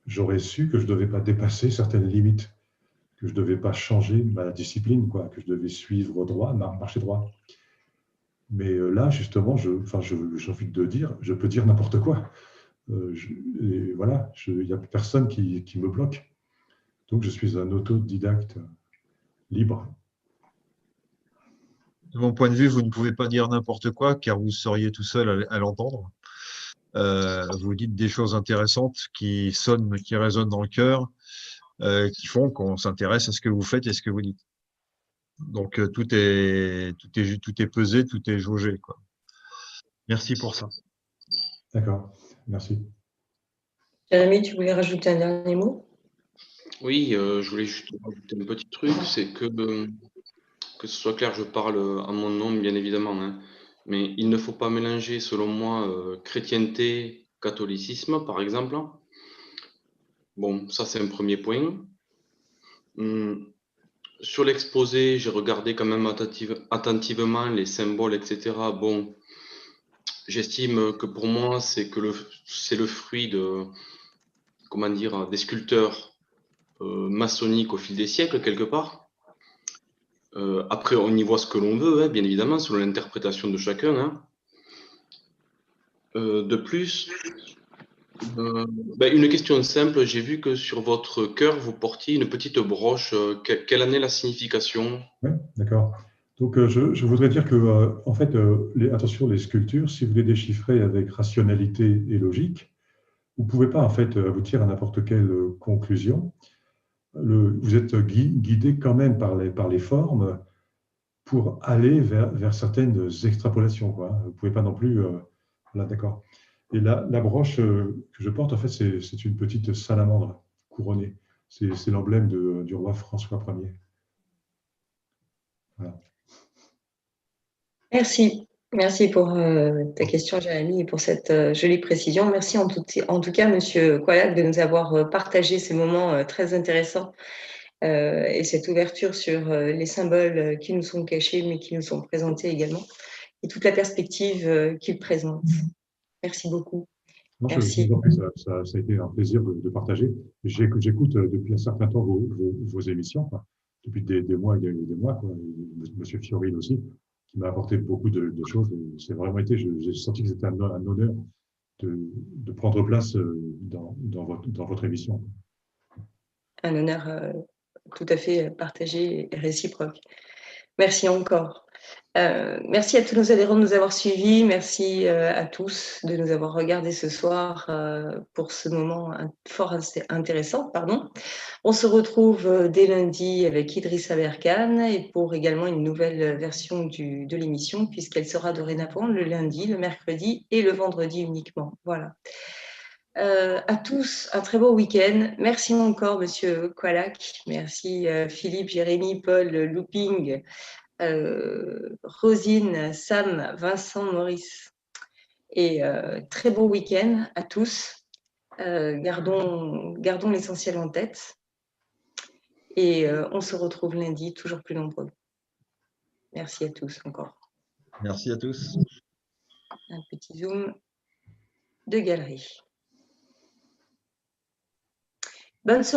J'aurais su que je ne devais pas dépasser certaines limites, que je ne devais pas changer ma discipline, quoi, que je devais suivre droit, marcher droit. Mais là, justement, j'ai envie de dire, je peux dire n'importe quoi. Et voilà, il n'y a personne qui me bloque. Donc, je suis un autodidacte libre. De mon point de vue, vous ne pouvez pas dire n'importe quoi, car vous seriez tout seul à l'entendre. Vous dites des choses intéressantes qui sonnent, qui résonnent dans le cœur, qui font qu'on s'intéresse à ce que vous faites et ce que vous dites. Donc, tout est pesé, tout est jaugé, quoi. Merci pour ça. D'accord, merci. Jérémy, tu voulais rajouter un dernier mot? Oui, je voulais juste rajouter un petit truc, c'est que ce soit clair, je parle à mon nom, bien évidemment, hein, mais il ne faut pas mélanger, selon moi, chrétienté, catholicisme, par exemple. Bon, ça c'est un premier point. Sur l'exposé, j'ai regardé quand même attentivement les symboles, etc. Bon, j'estime que pour moi, c'est le fruit comment dire, des sculpteurs maçonniques au fil des siècles, quelque part. Après, on y voit ce que l'on veut, hein, bien évidemment, selon l'interprétation de chacun, hein. De plus, une question simple, j'ai vu que sur votre cœur, vous portiez une petite broche. Quelle en est la signification? Oui, d'accord. Donc, je voudrais dire que, en fait, attention, les sculptures, si vous les déchiffrez avec rationalité et logique, vous ne pouvez pas, en fait, aboutir à n'importe quelle conclusion. Vous êtes guidé quand même par les formes pour aller vers certaines extrapolations, quoi. Vous ne pouvez pas non plus... Voilà, d'accord. Et la broche que je porte, en fait, c'est une petite salamandre couronnée. C'est l'emblème du roi François Ier. Voilà. Merci pour ta question, Jérémy, et pour cette jolie précision. Merci en tout cas, Monsieur Coillac, de nous avoir partagé ces moments très intéressants et cette ouverture sur les symboles qui nous sont cachés, mais qui nous sont présentés également, et toute la perspective qu'ils présentent. Merci beaucoup. Non, Merci. ça a été un plaisir de partager. J'écoute depuis un certain temps vos émissions, quoi. Depuis des mois et des mois, quoi. Monsieur Fioril aussi, qui m'a apporté beaucoup de choses. C'est vraiment été, j'ai senti que c'était un honneur de prendre place dans votre émission. Un honneur tout à fait partagé et réciproque. Merci encore. Merci à tous nos adhérents de nous avoir suivis. Merci à tous de nous avoir regardés ce soir pour ce moment fort intéressant. Pardon. On se retrouve dès lundi avec Idrissa Berkane et pour également une nouvelle version de l'émission, puisqu'elle sera dorénavant le lundi, le mercredi et le vendredi uniquement. Voilà. À tous, un très beau week-end. Merci encore, Monsieur Coillac. Merci Philippe, Jérémy, Paul, Looping, Rosine, Sam, Vincent, Maurice. Et très beau week-end à tous. Gardons l'essentiel en tête. Et on se retrouve lundi, toujours plus nombreux. Merci à tous encore. Merci à tous. Un petit zoom de galerie. Bonne soirée.